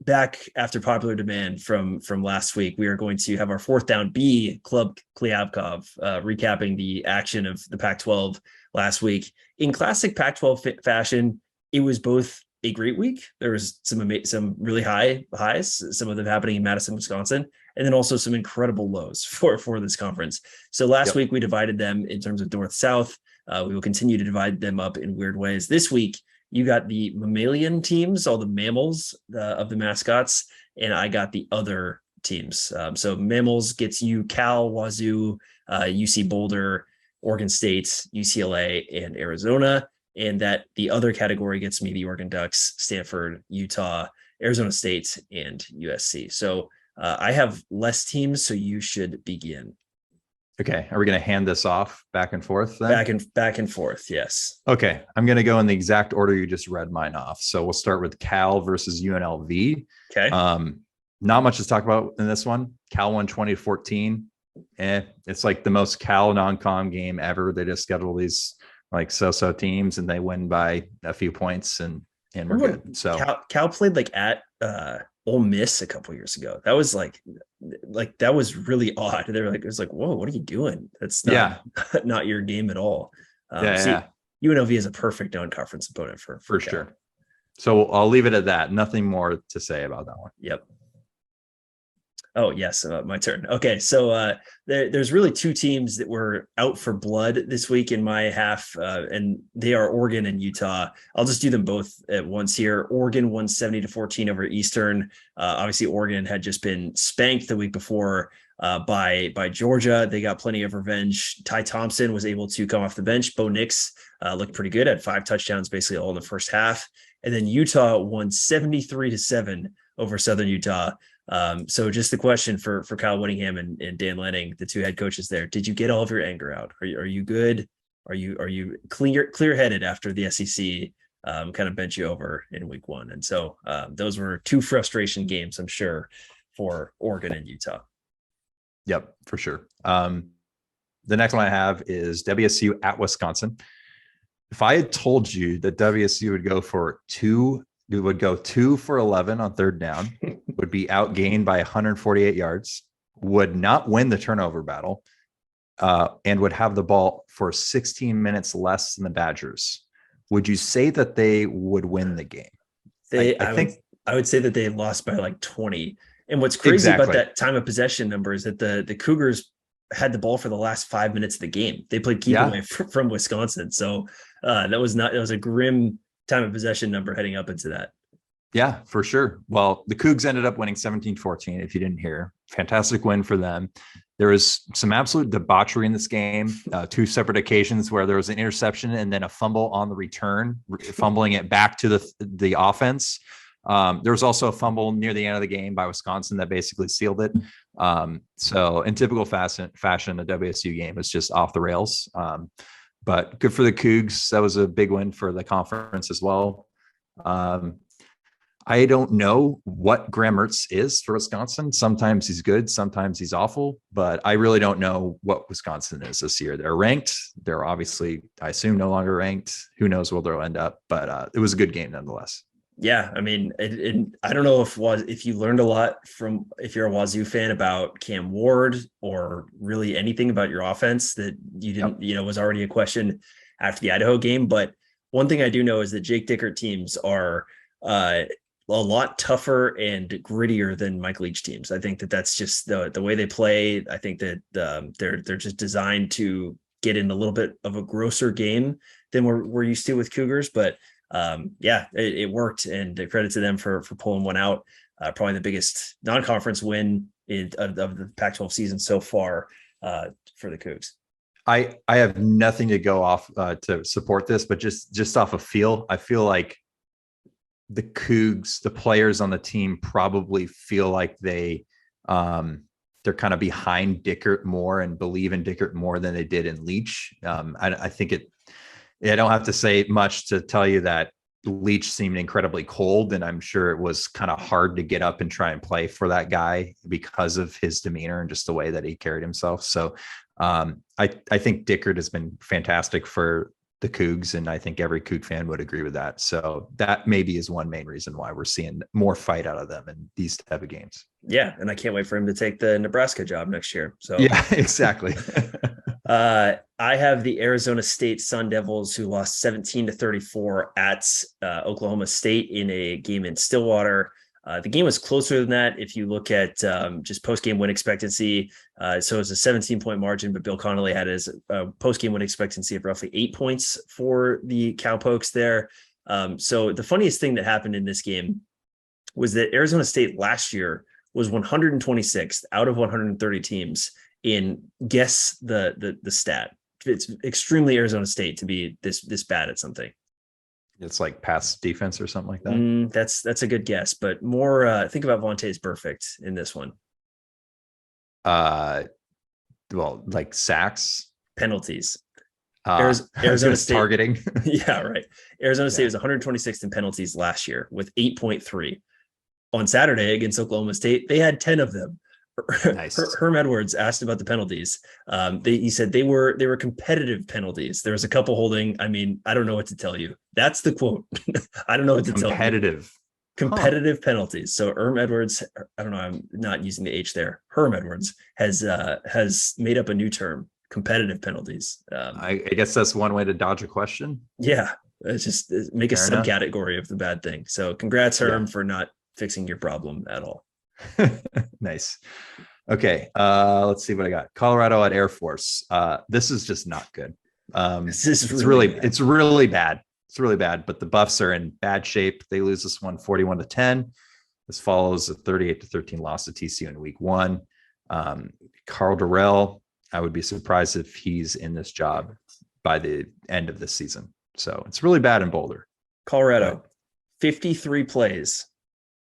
[SPEAKER 1] back after popular demand from last week, we are going to have our fourth down B Club Klyabkov recapping the action of the Pac-12 last week. In classic Pac-12 fashion, it was both a great week. There was some really high highs, some of them happening in Madison, Wisconsin, and then also some incredible lows for this conference. So last week we divided them in terms of north-south. We will continue to divide them up in weird ways. This week, you got the mammalian teams, all the mammals of the mascots, and I got the other teams. So mammals gets you Cal, Wazoo, UC Boulder, Oregon State, UCLA, and Arizona. And that the other category gets me the Oregon Ducks, Stanford, Utah, Arizona State, and USC. So I have less teams, so you should begin.
[SPEAKER 2] Okay. Are we going to hand this off back and forth then?
[SPEAKER 1] Back and forth. Yes.
[SPEAKER 2] Okay. I'm going to go in the exact order you just read mine off. So we'll start with Cal versus UNLV.
[SPEAKER 1] Okay.
[SPEAKER 2] Not much to talk about in this one. Cal won 20-14. It's like the most Cal non-com game ever. They just schedule these like so-so teams and they win by a few points and we're good. So
[SPEAKER 1] Cal played like at Ole Miss a couple years ago. That was like that was really odd. They were like, it was like, whoa, what are you doing? That's not not your game at all. UNLV is a perfect non-conference opponent for
[SPEAKER 2] sure. So I'll leave it at that. Nothing more to say about that one.
[SPEAKER 1] Yep. Oh, yes. My turn. Okay. So there's really two teams that were out for blood this week in my half, and they are Oregon and Utah. I'll just do them both at once here. Oregon won 70-14 over Eastern. Obviously, Oregon had just been spanked the week before by Georgia. They got plenty of revenge. Ty Thompson was able to come off the bench. Bo Nix looked pretty good, had 5 touchdowns basically all in the first half. And then Utah won 73-7 over Southern Utah. So just the question for Kyle Whittingham and Dan Lanning, the two head coaches there, did you get all of your anger out? Are you good? Are you clear headed after the SEC kind of bent you over in week 1? And so those were 2 frustration games, I'm sure, for Oregon and Utah.
[SPEAKER 2] Yep, for sure. The next one I have is WSU at Wisconsin. If I had told you that WSU would go 2 for 11 on third down, would be outgained by 148 yards, would not win the turnover battle, and would have the ball for 16 minutes less than the Badgers, would you say that they would win the game?
[SPEAKER 1] I would say that they lost by like 20. And what's crazy about that time of possession number is that the Cougars had the ball for the last 5 minutes of the game. They played keep away from Wisconsin. So that was a grim time of possession number heading up into that.
[SPEAKER 2] Yeah, for sure. Well, the Cougs ended up winning 17-14. If you didn't hear, fantastic win for them. There was some absolute debauchery in this game. 2 separate occasions where there was an interception and then a fumble on the return, fumbling it back to the offense. There was also a fumble near the end of the game by Wisconsin that basically sealed it. So in typical fashion, the WSU game was just off the rails. But good for the Cougs. That was a big win for the conference as well. I don't know what Graham Mertz is for Wisconsin. Sometimes he's good, sometimes he's awful, but I really don't know what Wisconsin is this year. They're ranked. They're obviously, I assume, no longer ranked. Who knows where they'll end up, but it was a good game nonetheless.
[SPEAKER 1] Yeah, I mean, I don't know if you learned a lot from, if you're a Wazoo fan, about Cam Ward or really anything about your offense that you didn't, was already a question after the Idaho game. But one thing I do know is that Jake Dickert teams are a lot tougher and grittier than Mike Leach teams. I think that's just the way they play. I think that they're just designed to get in a little bit of a grosser game than we're used to with Cougars. But it worked, and credit to them for pulling one out. Probably the biggest non-conference win of the Pac-12 season so far for the Cougs.
[SPEAKER 2] I have nothing to go off to support this, but just off of feel, I feel like the Cougs, the players on the team, probably feel like they're kind of behind Dickert more and believe in Dickert more than they did in Leach. I think I don't have to say much to tell you that Leach seemed incredibly cold, and I'm sure it was kind of hard to get up and try and play for that guy because of his demeanor and just the way that he carried himself. So I think Dickert has been fantastic for the Cougs, and I think every Coug fan would agree with that. So that maybe is one main reason why we're seeing more fight out of them in these type of games.
[SPEAKER 1] Yeah, and I can't wait for him to take the Nebraska job next year. So
[SPEAKER 2] yeah, exactly.
[SPEAKER 1] I have the Arizona State Sun Devils, who lost 17-34 at Oklahoma State in a game in Stillwater. The game was closer than that if you look at just post-game win expectancy. So it's a 17-point margin, but Bill Connolly had his post-game win expectancy of roughly 8 points for the Cowpokes there. So the funniest thing that happened in this game was that Arizona State last year was 126th out of 130 teams in guess the stat. It's extremely Arizona State to be this bad at something.
[SPEAKER 2] It's like pass defense or something like that.
[SPEAKER 1] That's a good guess, but more think about Vontae's perfect in this one.
[SPEAKER 2] Well, like sacks,
[SPEAKER 1] penalties.
[SPEAKER 2] Arizona State targeting.
[SPEAKER 1] Yeah, right. Arizona State was 126th in penalties last year with 8.3. on Saturday against Oklahoma State, they had 10 of them.
[SPEAKER 2] Nice.
[SPEAKER 1] Herm Edwards asked about the penalties. He said they were competitive penalties. There was a couple holding. I mean, I don't know what to tell you. That's the quote. I don't know what to tell you. Competitive penalties. So Herm Edwards, I don't know, I'm not using the H there. Herm Edwards has made up a new term, competitive penalties.
[SPEAKER 2] I guess that's one way to dodge a question.
[SPEAKER 1] Yeah. It's just make a subcategory of the bad thing. So congrats, Herm, for not fixing your problem at all.
[SPEAKER 2] Nice. Okay. Let's see what I got. Colorado at Air Force. This is just not good. It's really bad. It's really bad. It's really bad, but the Buffs are in bad shape. They lose this one 41-10. This follows a 38-13 loss to TCU in week 1. Carl Durrell, I would be surprised if he's in this job by the end of this season. So it's really bad in Boulder.
[SPEAKER 1] Colorado, 53 plays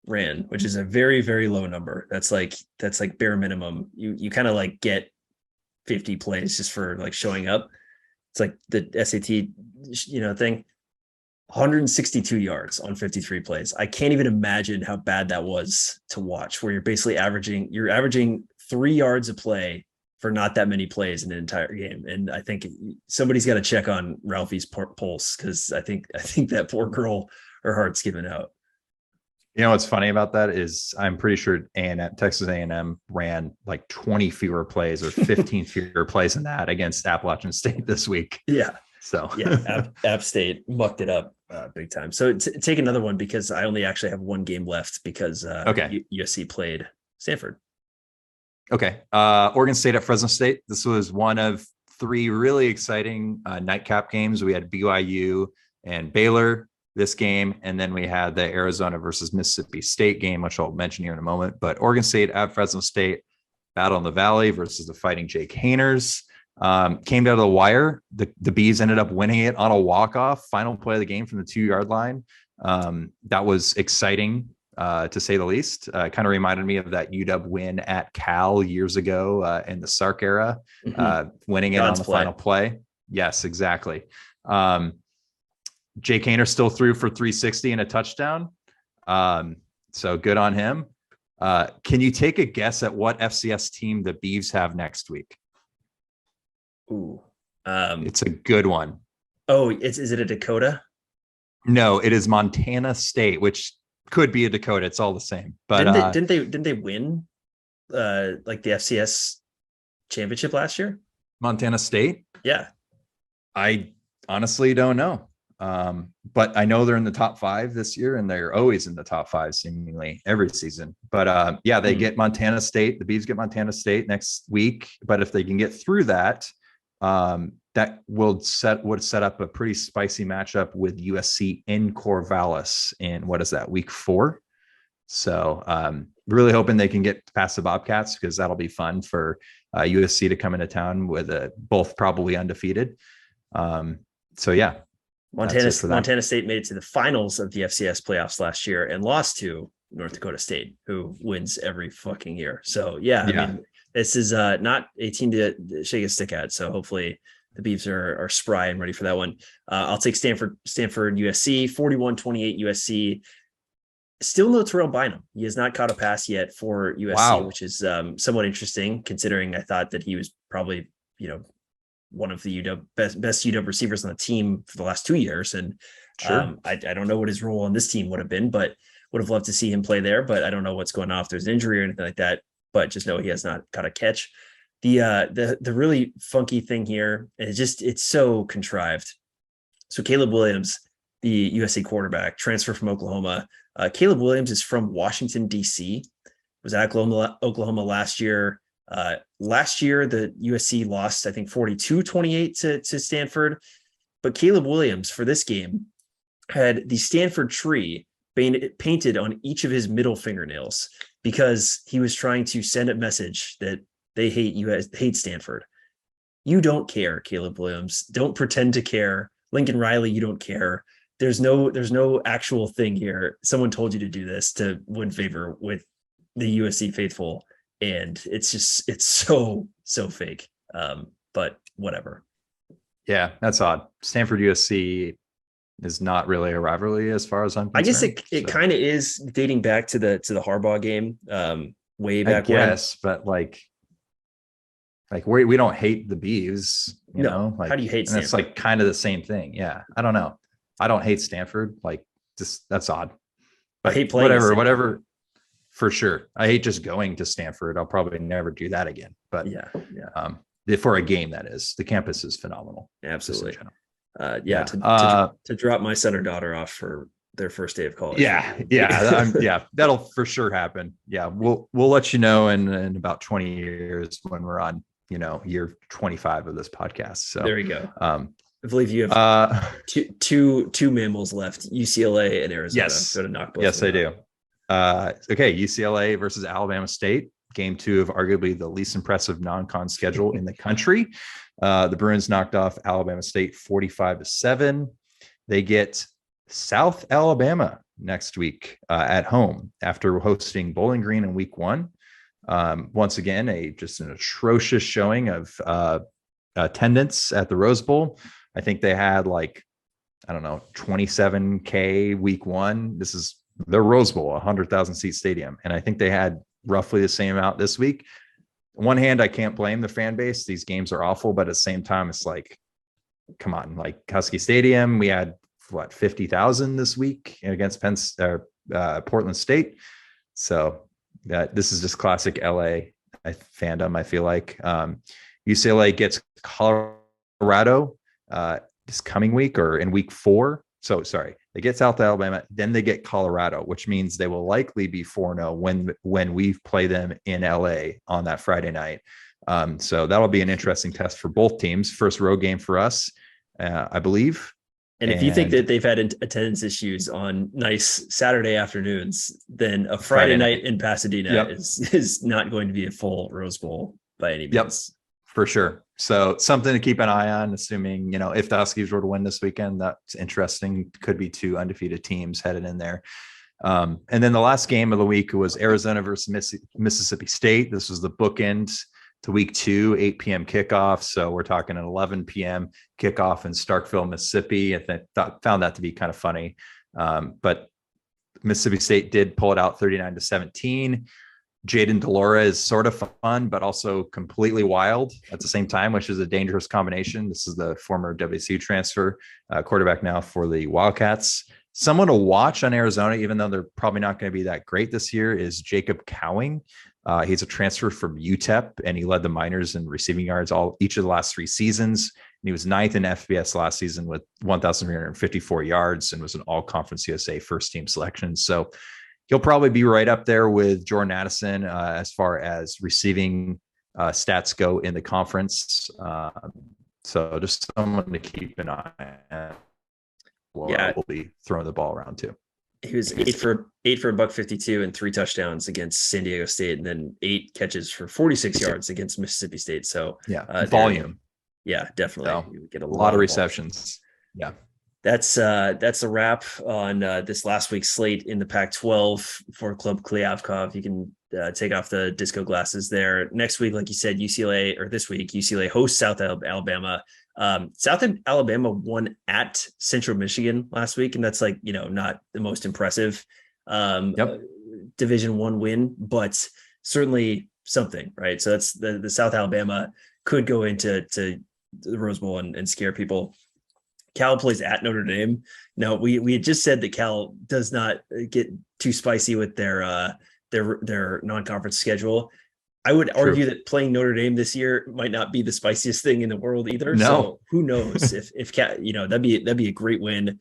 [SPEAKER 1] ran, which is a very, very low number. That's like bare minimum. You kind of like get 50 plays just for like showing up. It's like the SAT, thing. 162 yards on 53 plays. I can't even imagine how bad that was to watch, where you're basically averaging 3 yards a play for not that many plays in an entire game. And I think somebody's got to check on Ralphie's pulse, because I think that poor girl, her heart's given out.
[SPEAKER 2] You know what's funny about that is I'm pretty sure Texas A&M ran like 20 fewer plays or 15 fewer plays than that against Appalachian State this week.
[SPEAKER 1] Yeah.
[SPEAKER 2] So
[SPEAKER 1] yeah, App State mucked it up big time. So take another one, because I only actually have one game left, because USC played Stanford.
[SPEAKER 2] Okay. Oregon State at Fresno State. This was one of 3 really exciting nightcap games. We had BYU and Baylor this game, and then we had the Arizona versus Mississippi State game, which I'll mention here in a moment. But Oregon State at Fresno State, battle in the Valley versus the Fighting Jake Hainers. Came down to the wire. The Bees ended up winning it on a walk-off, final play of the game from the 2-yard line. That was exciting, to say the least. Kind of reminded me of that UW win at Cal years ago in the Sark era, winning it on the final play. Yes, exactly. Jake Hainer still threw for 360 and a touchdown. So good on him. Can you take a guess at what FCS team the Beavs have next week?
[SPEAKER 1] Ooh,
[SPEAKER 2] it's a good one.
[SPEAKER 1] Oh, is it a Dakota?
[SPEAKER 2] No, it is Montana State, which could be a Dakota. It's all the same. But
[SPEAKER 1] didn't they win like the FCS championship last year?
[SPEAKER 2] Montana State?
[SPEAKER 1] Yeah.
[SPEAKER 2] I honestly don't know. But I know they're in the top 5 this year, and they're always in the top 5 seemingly every season. But they get Montana State. The Beavs get Montana State next week. But if they can get through that, that would set up a pretty spicy matchup with USC in Corvallis in week 4. So really hoping they can get past the Bobcats, because that'll be fun for USC to come into town with both probably undefeated. So yeah.
[SPEAKER 1] Montana State made it to the finals of the FCS playoffs last year and lost to North Dakota State, who wins every fucking year. So I mean, this is not a team to shake a stick at. So hopefully the Beavs are spry and ready for that one. I'll take Stanford USC, 41-28 USC. Still no Terrell Bynum. He has not caught a pass yet for USC, which is somewhat interesting, considering I thought that he was probably, one of the UW best UW receivers on the team for the last 2 years. And I don't know what his role on this team would have been, but would have loved to see him play there. But I don't know what's going on, if there's an injury or anything like that. But just know he has not got a catch. The really funky thing here is it's so contrived. So Caleb Williams, the USC quarterback, transfer from Oklahoma. Caleb Williams is from Washington, D.C., was at Oklahoma last year. Last year, the USC lost, I think, 42-28 to Stanford. But Caleb Williams, for this game, had the Stanford tree painted on each of his middle fingernails, because he was trying to send a message that they hate Stanford. You don't care, Caleb Williams. Don't pretend to care. Lincoln Riley, you don't care. There's no actual thing here. Someone told you to do this to win favor with the USC faithful. And it's so fake. But whatever.
[SPEAKER 2] Yeah, that's odd. Stanford USC, is not really a rivalry as far as I'm
[SPEAKER 1] I guess
[SPEAKER 2] concerned.
[SPEAKER 1] it kind of is, dating back to the Harbaugh game, way back when.
[SPEAKER 2] But like we don't hate the Beavs,
[SPEAKER 1] No.
[SPEAKER 2] like,
[SPEAKER 1] How do you hate
[SPEAKER 2] and it's
[SPEAKER 1] Stanford?
[SPEAKER 2] like kind of the same thing. Yeah. I don't know. I don't hate Stanford. Like, just, that's odd.
[SPEAKER 1] I
[SPEAKER 2] But
[SPEAKER 1] hate playing at Stanford.
[SPEAKER 2] whatever. For sure. I hate just going to Stanford. I'll probably never do that again. But
[SPEAKER 1] Yeah.
[SPEAKER 2] for a game, that is, the campus is phenomenal.
[SPEAKER 1] Absolutely.
[SPEAKER 2] Just in
[SPEAKER 1] Yeah.
[SPEAKER 2] general.
[SPEAKER 1] To drop my son or daughter off for their first day of college.
[SPEAKER 2] Yeah, that'll for sure happen. Yeah, we'll let you know in about 20 years when we're on, year 25 of this podcast. So
[SPEAKER 1] there you go. I believe you have two mammals left: UCLA and Arizona.
[SPEAKER 2] Yes,
[SPEAKER 1] Go to knock both.
[SPEAKER 2] Yes, I do. Okay, UCLA versus Alabama State. Game 2 of arguably the least impressive non-con schedule in the country. The Bruins knocked off Alabama State 45-7. They get South Alabama next week at home after hosting Bowling Green in week 1. Once again, just an atrocious showing of attendance at the Rose Bowl. I think they had 27K week 1. This is the Rose Bowl, 100,000 seat stadium. And I think they had roughly the same amount this week. On one hand, I can't blame the fan base. These games are awful, but at the same time, it's like, come on, like Husky Stadium, we had 50,000 this week against Portland State. So this is just classic LA fandom, I feel like. UCLA gets Colorado this coming week, or in week 4. So sorry, they get South Alabama, then they get Colorado, which means they will likely be 4-0 when we play them in LA on that Friday night. So that'll be an interesting test for both teams. First road game for us, I believe.
[SPEAKER 1] And if you think that they've had attendance issues on nice Saturday afternoons, then a Friday night in Pasadena is not going to be a full Rose Bowl by any means.
[SPEAKER 2] Yep, for sure. So something to keep an eye on, assuming, if the Huskies were to win this weekend. That's interesting. Could be 2 undefeated teams headed in there. And then the last game of the week was Arizona versus Mississippi State. This was the bookend to week 2, 8 p.m. kickoff. So we're talking an 11 p.m. kickoff in Starkville, Mississippi. I found that to be kind of funny. But Mississippi State did pull it out 39-17. Jaden Delora is sort of fun, but also completely wild at the same time, which is a dangerous combination. This is the former WSU transfer, quarterback now for the Wildcats. Someone to watch on Arizona, even though they're probably not going to be that great this year, is Jacob Cowing. He's a transfer from UTEP, and he led the Miners in receiving yards each of the last 3 seasons. And he was 9th in FBS last season with 1,354 yards and was an all-conference USA first-team selection. So he'll probably be right up there with Jordan Addison as far as receiving stats go in the conference. So just someone to keep an eye on. We'll be throwing the ball around too.
[SPEAKER 1] He was 8 for $152 and 3 touchdowns against San Diego State, and then 8 catches for 46 yards against Mississippi State. So
[SPEAKER 2] volume.
[SPEAKER 1] Yeah, definitely.
[SPEAKER 2] So,
[SPEAKER 1] you get a
[SPEAKER 2] lot of receptions. Yeah.
[SPEAKER 1] That's a wrap on this last week's slate in the Pac-12 for Club Kliavkov. You can take off the disco glasses there. Next week, like you said, UCLA hosts South Alabama. South Alabama won at Central Michigan last week, and that's not the most impressive Division I win, but certainly something, right? So that's the South Alabama could go into the Rose Bowl and scare people. Cal plays at Notre Dame. Now, we had just said that Cal does not get too spicy with their non-conference schedule. I would argue that playing Notre Dame this year might not be the spiciest thing in the world either.
[SPEAKER 2] No.
[SPEAKER 1] So who knows if Cal, that'd be a great win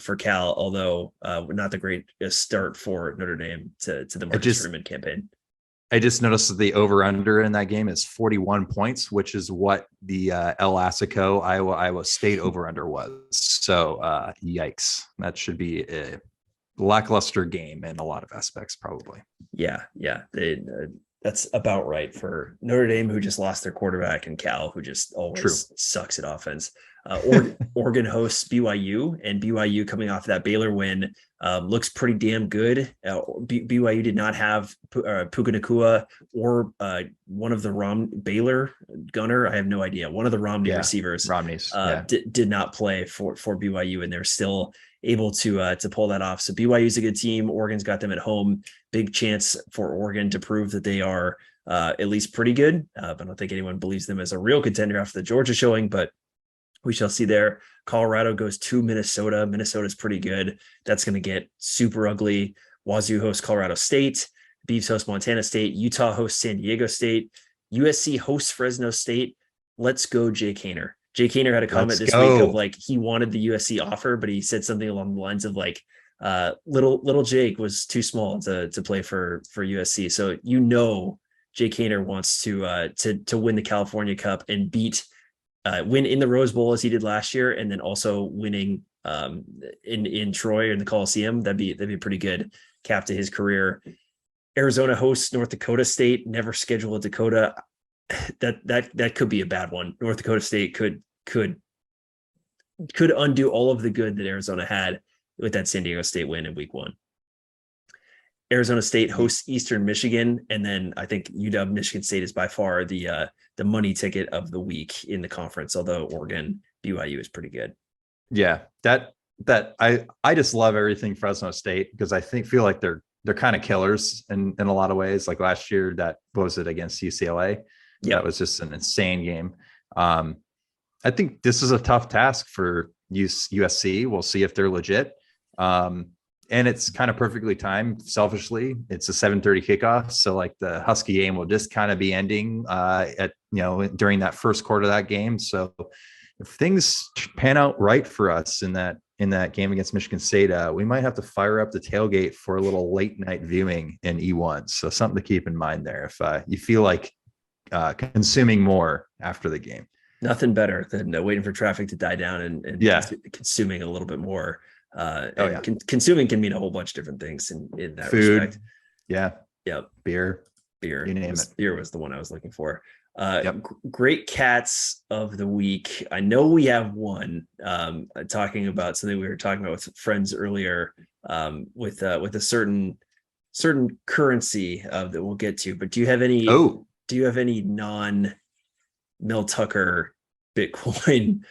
[SPEAKER 1] for Cal, although not the great start for Notre Dame to the Marcus Freeman campaign.
[SPEAKER 2] I just noticed that the over-under in that game is 41 points, which is what the El Assico Iowa State over-under was. So yikes. That should be a lackluster game in a lot of aspects, probably.
[SPEAKER 1] Yeah. That's about right for Notre Dame, who just lost their quarterback, and Cal, who just always sucks at offense. Oregon hosts BYU, and BYU coming off that Baylor win looks pretty damn good. BYU did not have Puka Nacua or one of the Baylor gunner. I have no idea. One of the Romney receivers did not play for BYU, and they're still able to pull that off. So BYU is a good team. Oregon's got them at home. Big chance for Oregon to prove that they are at least pretty good. But I don't think anyone believes them as a real contender after the Georgia showing, but we shall see there. Colorado goes to Minnesota. Minnesota's pretty good. That's going to get super ugly. Wazoo hosts Colorado State. Beavs hosts Montana State. Utah hosts San Diego State. USC hosts Fresno State. Let's go, Jake Haener. Jake Haener had a comment this week of like he wanted the USC offer, but he said something along the lines of like little Jake was too small to play for USC. So Jake Haener wants to win the California Cup and win in the Rose Bowl as he did last year, and then also winning in Troy or in the Coliseum. That'd be a pretty good cap to his career. Arizona hosts North Dakota State. Never schedule a Dakota. That could be a bad one. North Dakota State could undo all of the good that Arizona had with that San Diego State win in week 1. Arizona State hosts Eastern Michigan, and then I think UW Michigan State is by far the money ticket of the week in the conference. Although Oregon BYU is pretty good.
[SPEAKER 2] Yeah, that I just love everything Fresno State, because I feel like they're kind of killers in a lot of ways. Like last year, that was it against UCLA. Yeah, that was just an insane game. I think this is a tough task for USC. We'll see if they're legit. And it's kind of perfectly timed. Selfishly, it's a 7:30 kickoff, so like the Husky game will just kind of be ending during that first quarter of that game. So if things pan out right for us in that game against Michigan State, we might have to fire up the tailgate for a little late night viewing in E1. So something to keep in mind there if you feel like consuming more after the game.
[SPEAKER 1] Nothing better than waiting for traffic to die down and consuming a little bit more. Consuming can mean a whole bunch of different things in that
[SPEAKER 2] food
[SPEAKER 1] respect. Beer,
[SPEAKER 2] you name it.
[SPEAKER 1] Beer was the one I was looking for. Great cats of the week. I know we have one talking about something we were talking about with friends earlier with a certain currency that we'll get to, but do you have any non Mel Tucker Bitcoin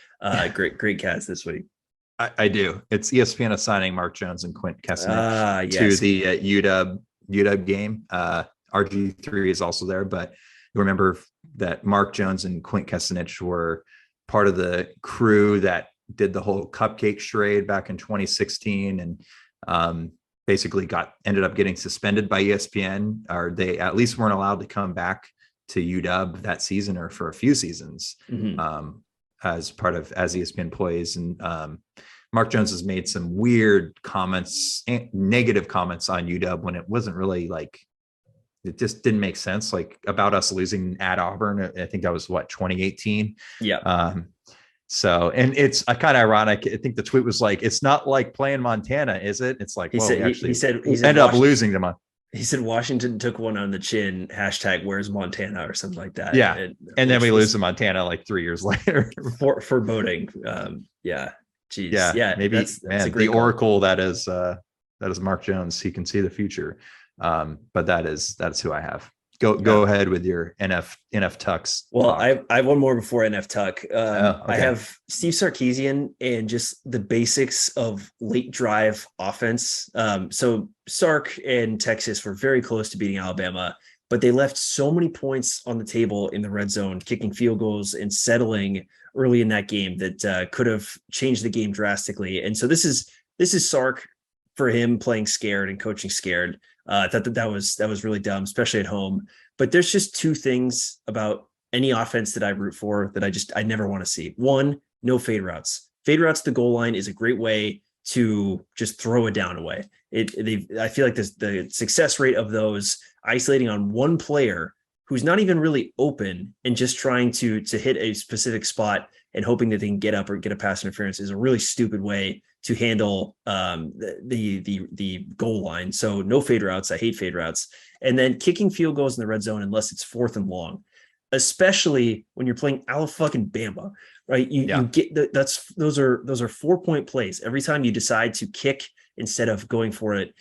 [SPEAKER 1] great cats this week?
[SPEAKER 2] I do. It's ESPN assigning Mark Jones and Quint Kessenich to the UW game. RG3 is also there, but you remember that Mark Jones and Quint Kessenich were part of the crew that did the whole cupcake charade back in 2016, and basically ended up getting suspended by ESPN, or they at least weren't allowed to come back to UW that season or for a few seasons. As ESPN employees. And Mark Jones has made some weird comments, negative comments on UW when it wasn't really like, it just didn't make sense, like about us losing at Auburn. I think that was 2018.
[SPEAKER 1] Yeah.
[SPEAKER 2] So, and it's kind of ironic. I think the tweet was like, it's not like playing Montana, is it? It's like,
[SPEAKER 1] he said
[SPEAKER 2] ended up losing to Montana.
[SPEAKER 1] He said Washington took one on the chin, #where's Montana or something like that.
[SPEAKER 2] Yeah. And then we lose to Montana like 3 years later.
[SPEAKER 1] Foreboding. Yeah. Geez.
[SPEAKER 2] Yeah. Maybe that's a great oracle that is Mark Jones. He can see the future. But that's who I have. Go ahead with your NF Tucks.
[SPEAKER 1] Well, I have one more before NF Tuck. Okay. I have Steve Sarkisian and just the basics of late drive offense. So Sark and Texas were very close to beating Alabama, but they left so many points on the table in the red zone, kicking field goals and settling early in that game that could have changed the game drastically. And so this is Sark for him playing scared and coaching scared. I thought that was really dumb, especially at home. But there's just two things about any offense that I root for that I never want to see. One, no fade routes. Fade routes to the goal line is a great way to just throw it down away. I feel like the success rate of those isolating on one player who's not even really open and just trying to hit a specific spot and hoping that they can get up or get a pass interference is a really stupid way to handle the goal line. So no fade routes. I hate fade routes. And then kicking field goals in the red zone unless it's 4th and long, especially when you're playing Alabama, right? You get those are 4-point plays every time you decide to kick instead of going for it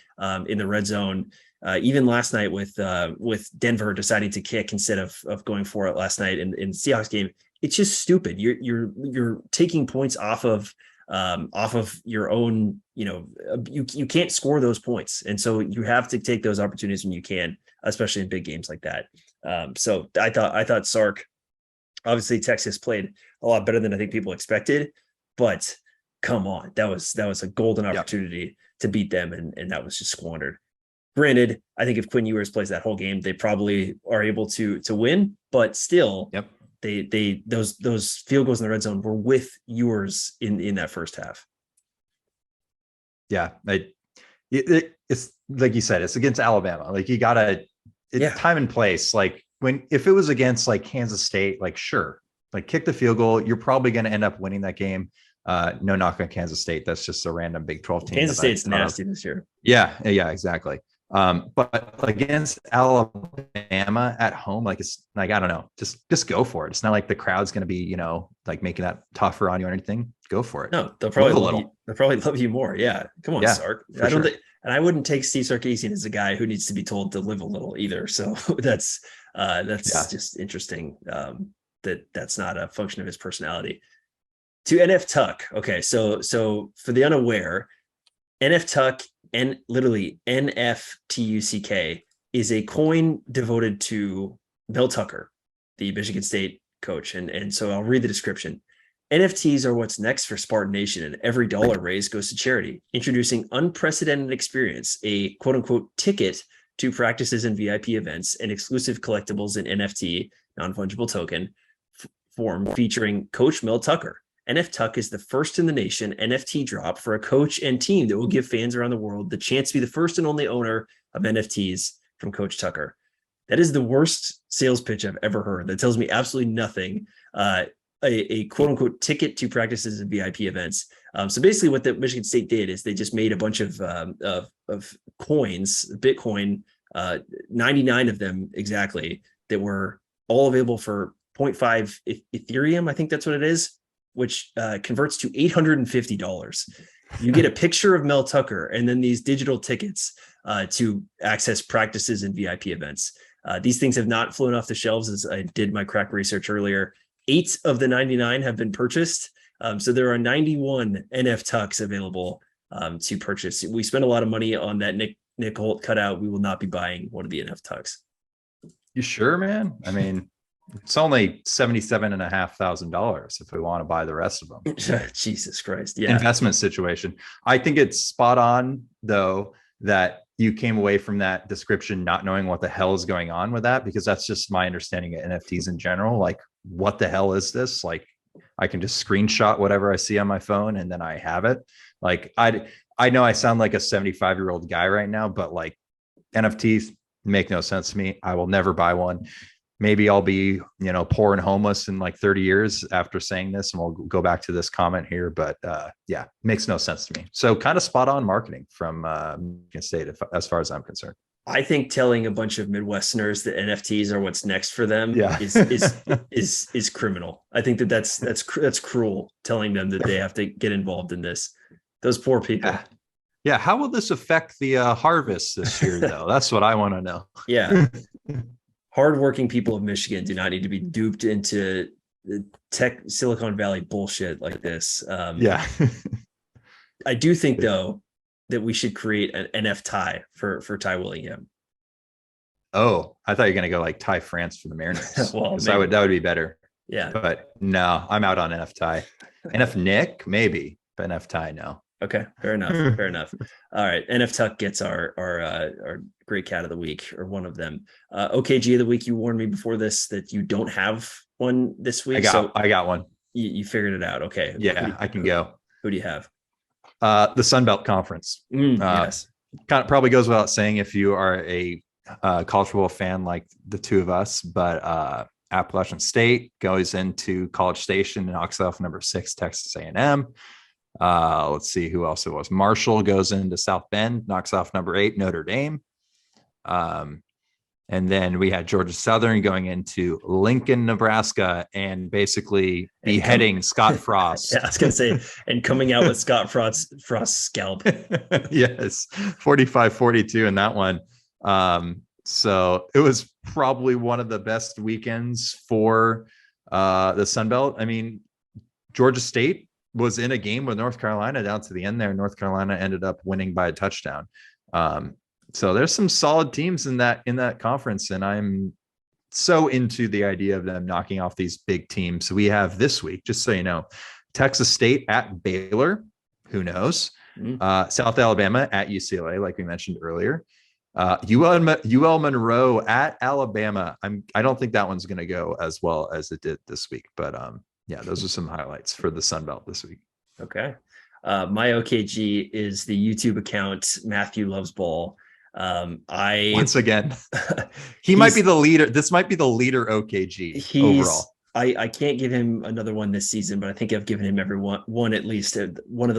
[SPEAKER 1] in the red zone. Even last night with Denver deciding to kick instead of going for it last night in the Seahawks game, it's just stupid. You're taking points off of your own, you can't score those points. And so you have to take those opportunities when you can, especially in big games like that. So I thought Sark, obviously Texas played a lot better than I think people expected, but come on, that was a golden opportunity to beat them. And that was just squandered. Granted, I think if Quinn Ewers plays that whole game, they probably are able to win, but still, those field goals in the red zone were with Ewers in that first half.
[SPEAKER 2] Yeah, it's like you said, it's against Alabama. Like you gotta, time and place. Like if it was against like Kansas State, like sure, like kick the field goal, you're probably going to end up winning that game. No knock on Kansas State. That's just a random Big 12 team.
[SPEAKER 1] Kansas State's nasty this year.
[SPEAKER 2] Yeah, exactly. But against Alabama at home, like it's like, I don't know, just go for it. It's not like the crowd's going to be, like making that tougher on you or anything. Go for it.
[SPEAKER 1] No, they'll probably love you more. Yeah. Come on, Sark. I don't think, and I wouldn't take Steve Sarkisian as a guy who needs to be told to live a little either. So that's just interesting. That's not a function of his personality. To NF Tuck. Okay. So for the unaware, NF Tuck, and literally NFTUCK, is a coin devoted to Mel Tucker, the Michigan State coach. And so I'll read the description. NFTs are what's next for Spartan Nation, and every dollar raised goes to charity. Introducing unprecedented experience, a quote unquote ticket to practices and VIP events, and exclusive collectibles in NFT, non-fungible token form, featuring Coach Mel Tucker. NF Tuck is the first in the nation NFT drop for a coach and team that will give fans around the world the chance to be the first and only owner of NFTs from Coach Tucker. That is the worst sales pitch I've ever heard. That tells me absolutely nothing. A quote unquote ticket to practices and VIP events. So basically what the Michigan State did is they just made a bunch of coins, Bitcoin, 99 of them exactly, that were all available for 0.5 Ethereum. I think that's what it is, which converts to $850. You get a picture of Mel Tucker and then these digital tickets to access practices and VIP events. These things have not flown off the shelves, as I did my crack research earlier. 8 of the 99 have been purchased. So there are 91 NF Tucks available to purchase. We spent a lot of money on that Nick Holt cutout. We will not be buying one of the NF Tucks.
[SPEAKER 2] You sure, man? I mean, it's only $77,500 if we want to buy the rest of them.
[SPEAKER 1] Jesus Christ. Yeah.
[SPEAKER 2] Investment situation. I think it's spot on, though, that you came away from that description not knowing what the hell is going on with that, because that's just my understanding of NFTs in general. Like, what the hell is this? Like, I can just screenshot whatever I see on my phone and then I have it. Like, I know I sound like a 75-year-old guy right now, but like NFTs make no sense to me. I will never buy one. Maybe I'll be, poor and homeless in like 30 years after saying this, and we'll go back to this comment here. But makes no sense to me. So kind of spot on marketing from Michigan State, as far as I'm concerned.
[SPEAKER 1] I think telling a bunch of Midwesterners that NFTs are what's next for them is criminal. I think that's cruel, telling them that they have to get involved in this. Those poor people.
[SPEAKER 2] Yeah. How will this affect the harvest this year, though? That's what I want to know.
[SPEAKER 1] Yeah. Hardworking people of Michigan do not need to be duped into tech Silicon Valley bullshit like this. I do think, though, that we should create an NF tie for Ty Willingham.
[SPEAKER 2] Oh, I thought you were going to go like Ty France for the Mariners. Well, that would be better.
[SPEAKER 1] Yeah.
[SPEAKER 2] But no, I'm out on NF Ty. NF Nick, maybe, but NF Ty, no.
[SPEAKER 1] Okay, fair enough. All right, NF Tuck gets our great cat of the week, or one of them. OKG of the week. You warned me before this that you don't have one this week.
[SPEAKER 2] I got one.
[SPEAKER 1] You figured it out. Okay.
[SPEAKER 2] Yeah, I can go.
[SPEAKER 1] Who do you have?
[SPEAKER 2] The Sun Belt Conference.
[SPEAKER 1] Yes.
[SPEAKER 2] Kind of probably goes without saying if you are a college football fan like the two of us, but Appalachian State goes into College Station and knocks off number 6 Texas A&M. Let's see who else it was. Marshall goes into South Bend, knocks off number 8, Notre Dame. And then we had Georgia Southern going into Lincoln, Nebraska, and basically beheading Scott Frost.
[SPEAKER 1] Yeah, I was going to say, and coming out with Scott Frost's scalp.
[SPEAKER 2] Yes, 45-42 in that one. So it was probably one of the best weekends for the Sun Belt. I mean, Georgia State was in a game with North Carolina down to the end there. North Carolina ended up winning by a touchdown. So there's some solid teams in that conference, and I'm so into the idea of them knocking off these big teams. So we have this week, just so you know, Texas State at Baylor. Who knows? South Alabama at UCLA, like we mentioned earlier. UL Monroe at Alabama. I don't think that one's going to go as well as it did this week, but yeah, those are some highlights for the Sun Belt this week.
[SPEAKER 1] Okay. My OKG is the YouTube account Matthew Loves Ball.
[SPEAKER 2] Once again, he might be the leader. This might be the leader OKG overall.
[SPEAKER 1] I can't give him another one this season, but I think I've given him every one at least every one of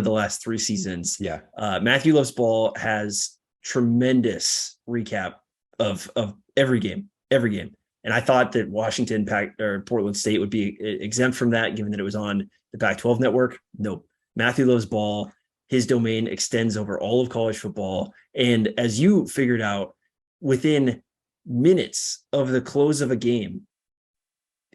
[SPEAKER 1] the last 3 seasons.
[SPEAKER 2] Yeah.
[SPEAKER 1] Matthew Loves Ball has tremendous recap of every game. And I thought that Washington or Portland State would be exempt from that, given that it was on the Pac-12 network. Nope. Matthew Loves Ball. His domain extends over all of college football. And as you figured out, within minutes of the close of a game,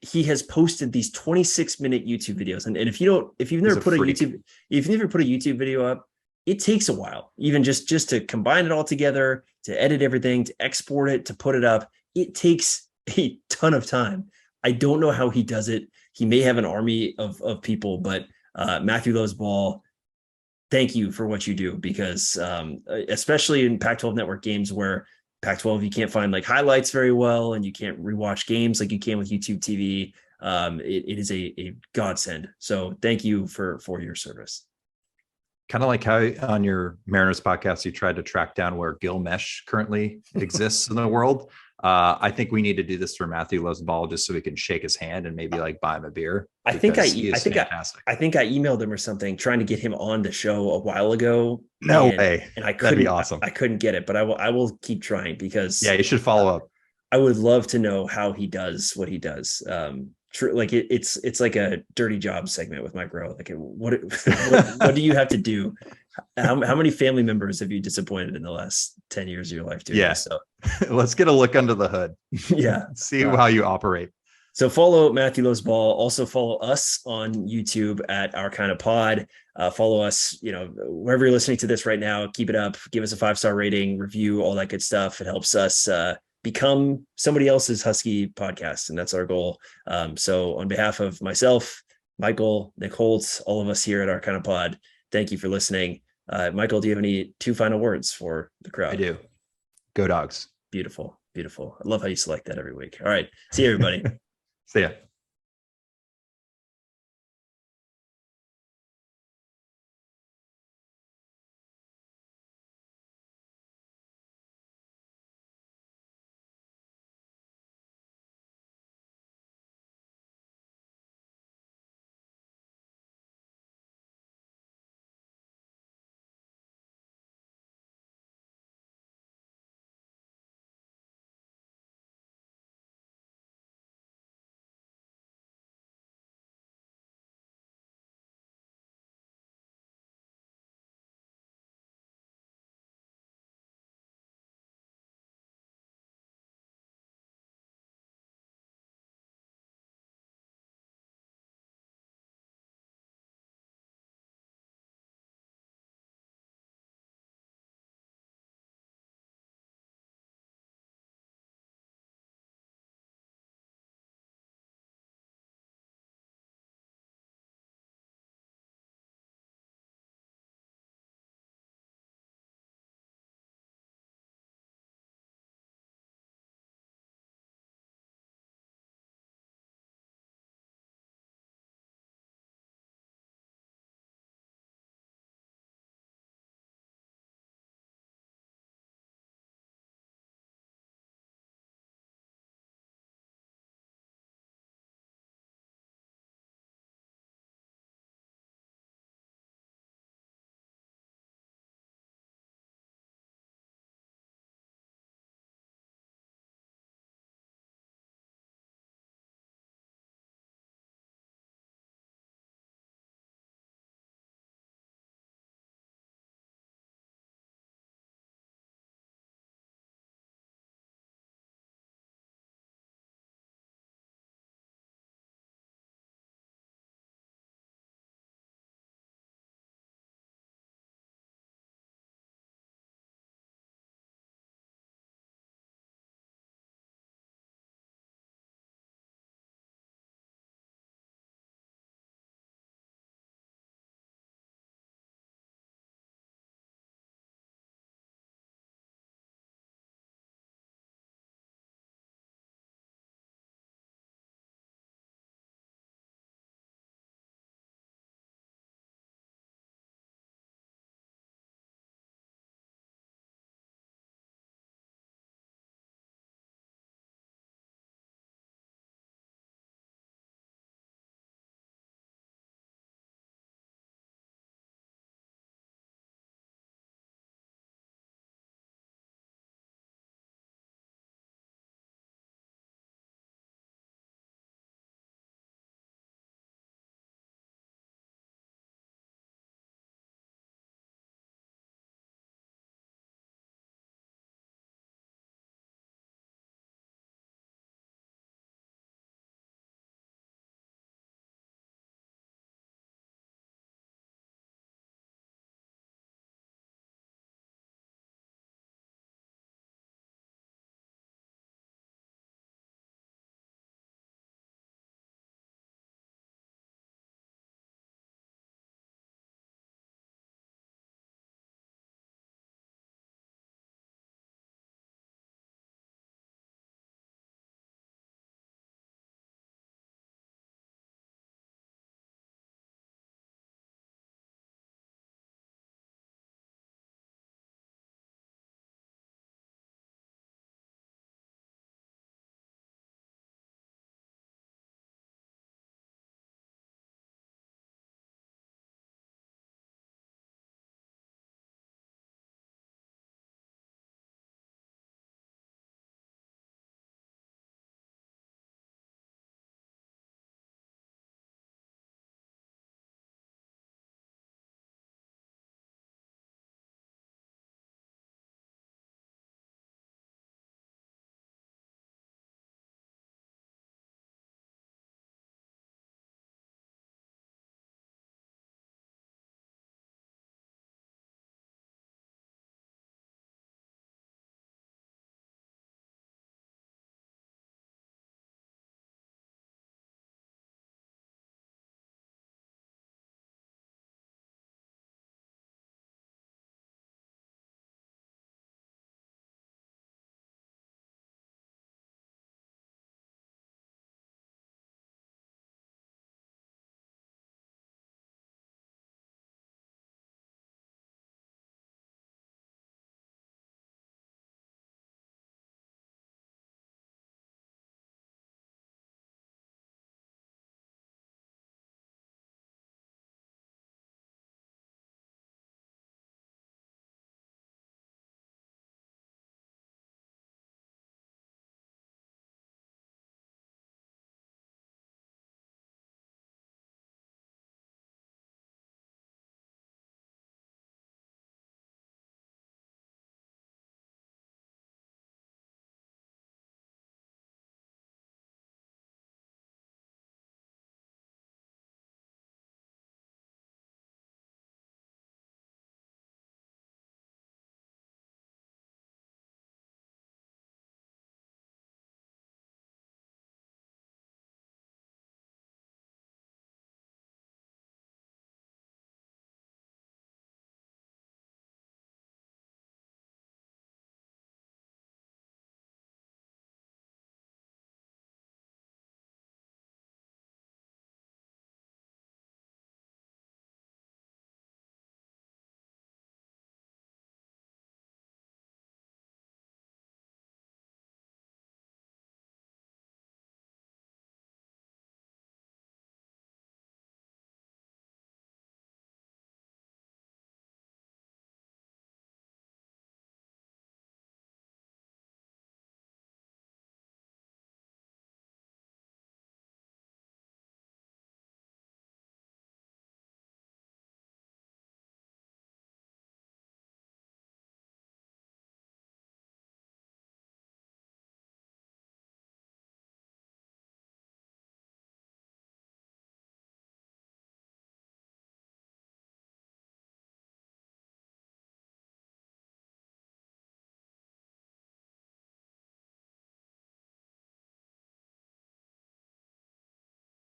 [SPEAKER 1] he has posted these 26-minute YouTube videos. And if you've never put a YouTube video up, it takes a while, even just to combine it all together, to edit everything, to export it, to put it up. It takes a ton of time. I don't know how he does it. He may have an army of people, but Matthew Loves Ball, thank you for what you do, because especially in Pac-12 network games where Pac-12, you can't find like highlights very well, and you can't rewatch games like you can with YouTube TV. It is a godsend. So thank you for your service.
[SPEAKER 2] Kind of like how on your Mariners podcast, you tried to track down where Gil Mesh currently exists in the world. I think we need to do this for Matthew Loves Ball, just so we can shake his hand and maybe like buy him a beer.
[SPEAKER 1] I think I emailed him or something trying to get him on the show a while ago.
[SPEAKER 2] No way.
[SPEAKER 1] And I couldn't.
[SPEAKER 2] That'd be awesome.
[SPEAKER 1] I couldn't get it, but I will keep trying, because
[SPEAKER 2] you should follow up.
[SPEAKER 1] I would love to know how he does what he does. True, like it's like a dirty job segment with Mike Rowe. Like, what do you have to do? How many family members have you disappointed in the last 10 years of your life, dude?
[SPEAKER 2] Yeah.
[SPEAKER 1] So
[SPEAKER 2] let's get a look under the hood.
[SPEAKER 1] Yeah.
[SPEAKER 2] See how you operate.
[SPEAKER 1] So follow Matthew Loves Ball. Also follow us on YouTube at Our Kind of Pod. Follow us, wherever you're listening to this right now. Keep it up. Give us a 5-star rating, review, all that good stuff. It helps us become somebody else's Husky podcast, and that's our goal. So on behalf of myself, Michael, Nick Holtz, all of us here at Our Kind of Pod, thank you for listening. Michael, do you have any 2 final words for the crowd?
[SPEAKER 2] I do. Go Dogs.
[SPEAKER 1] Beautiful. I love how you select that every week. All right. See you, everybody.
[SPEAKER 2] See ya.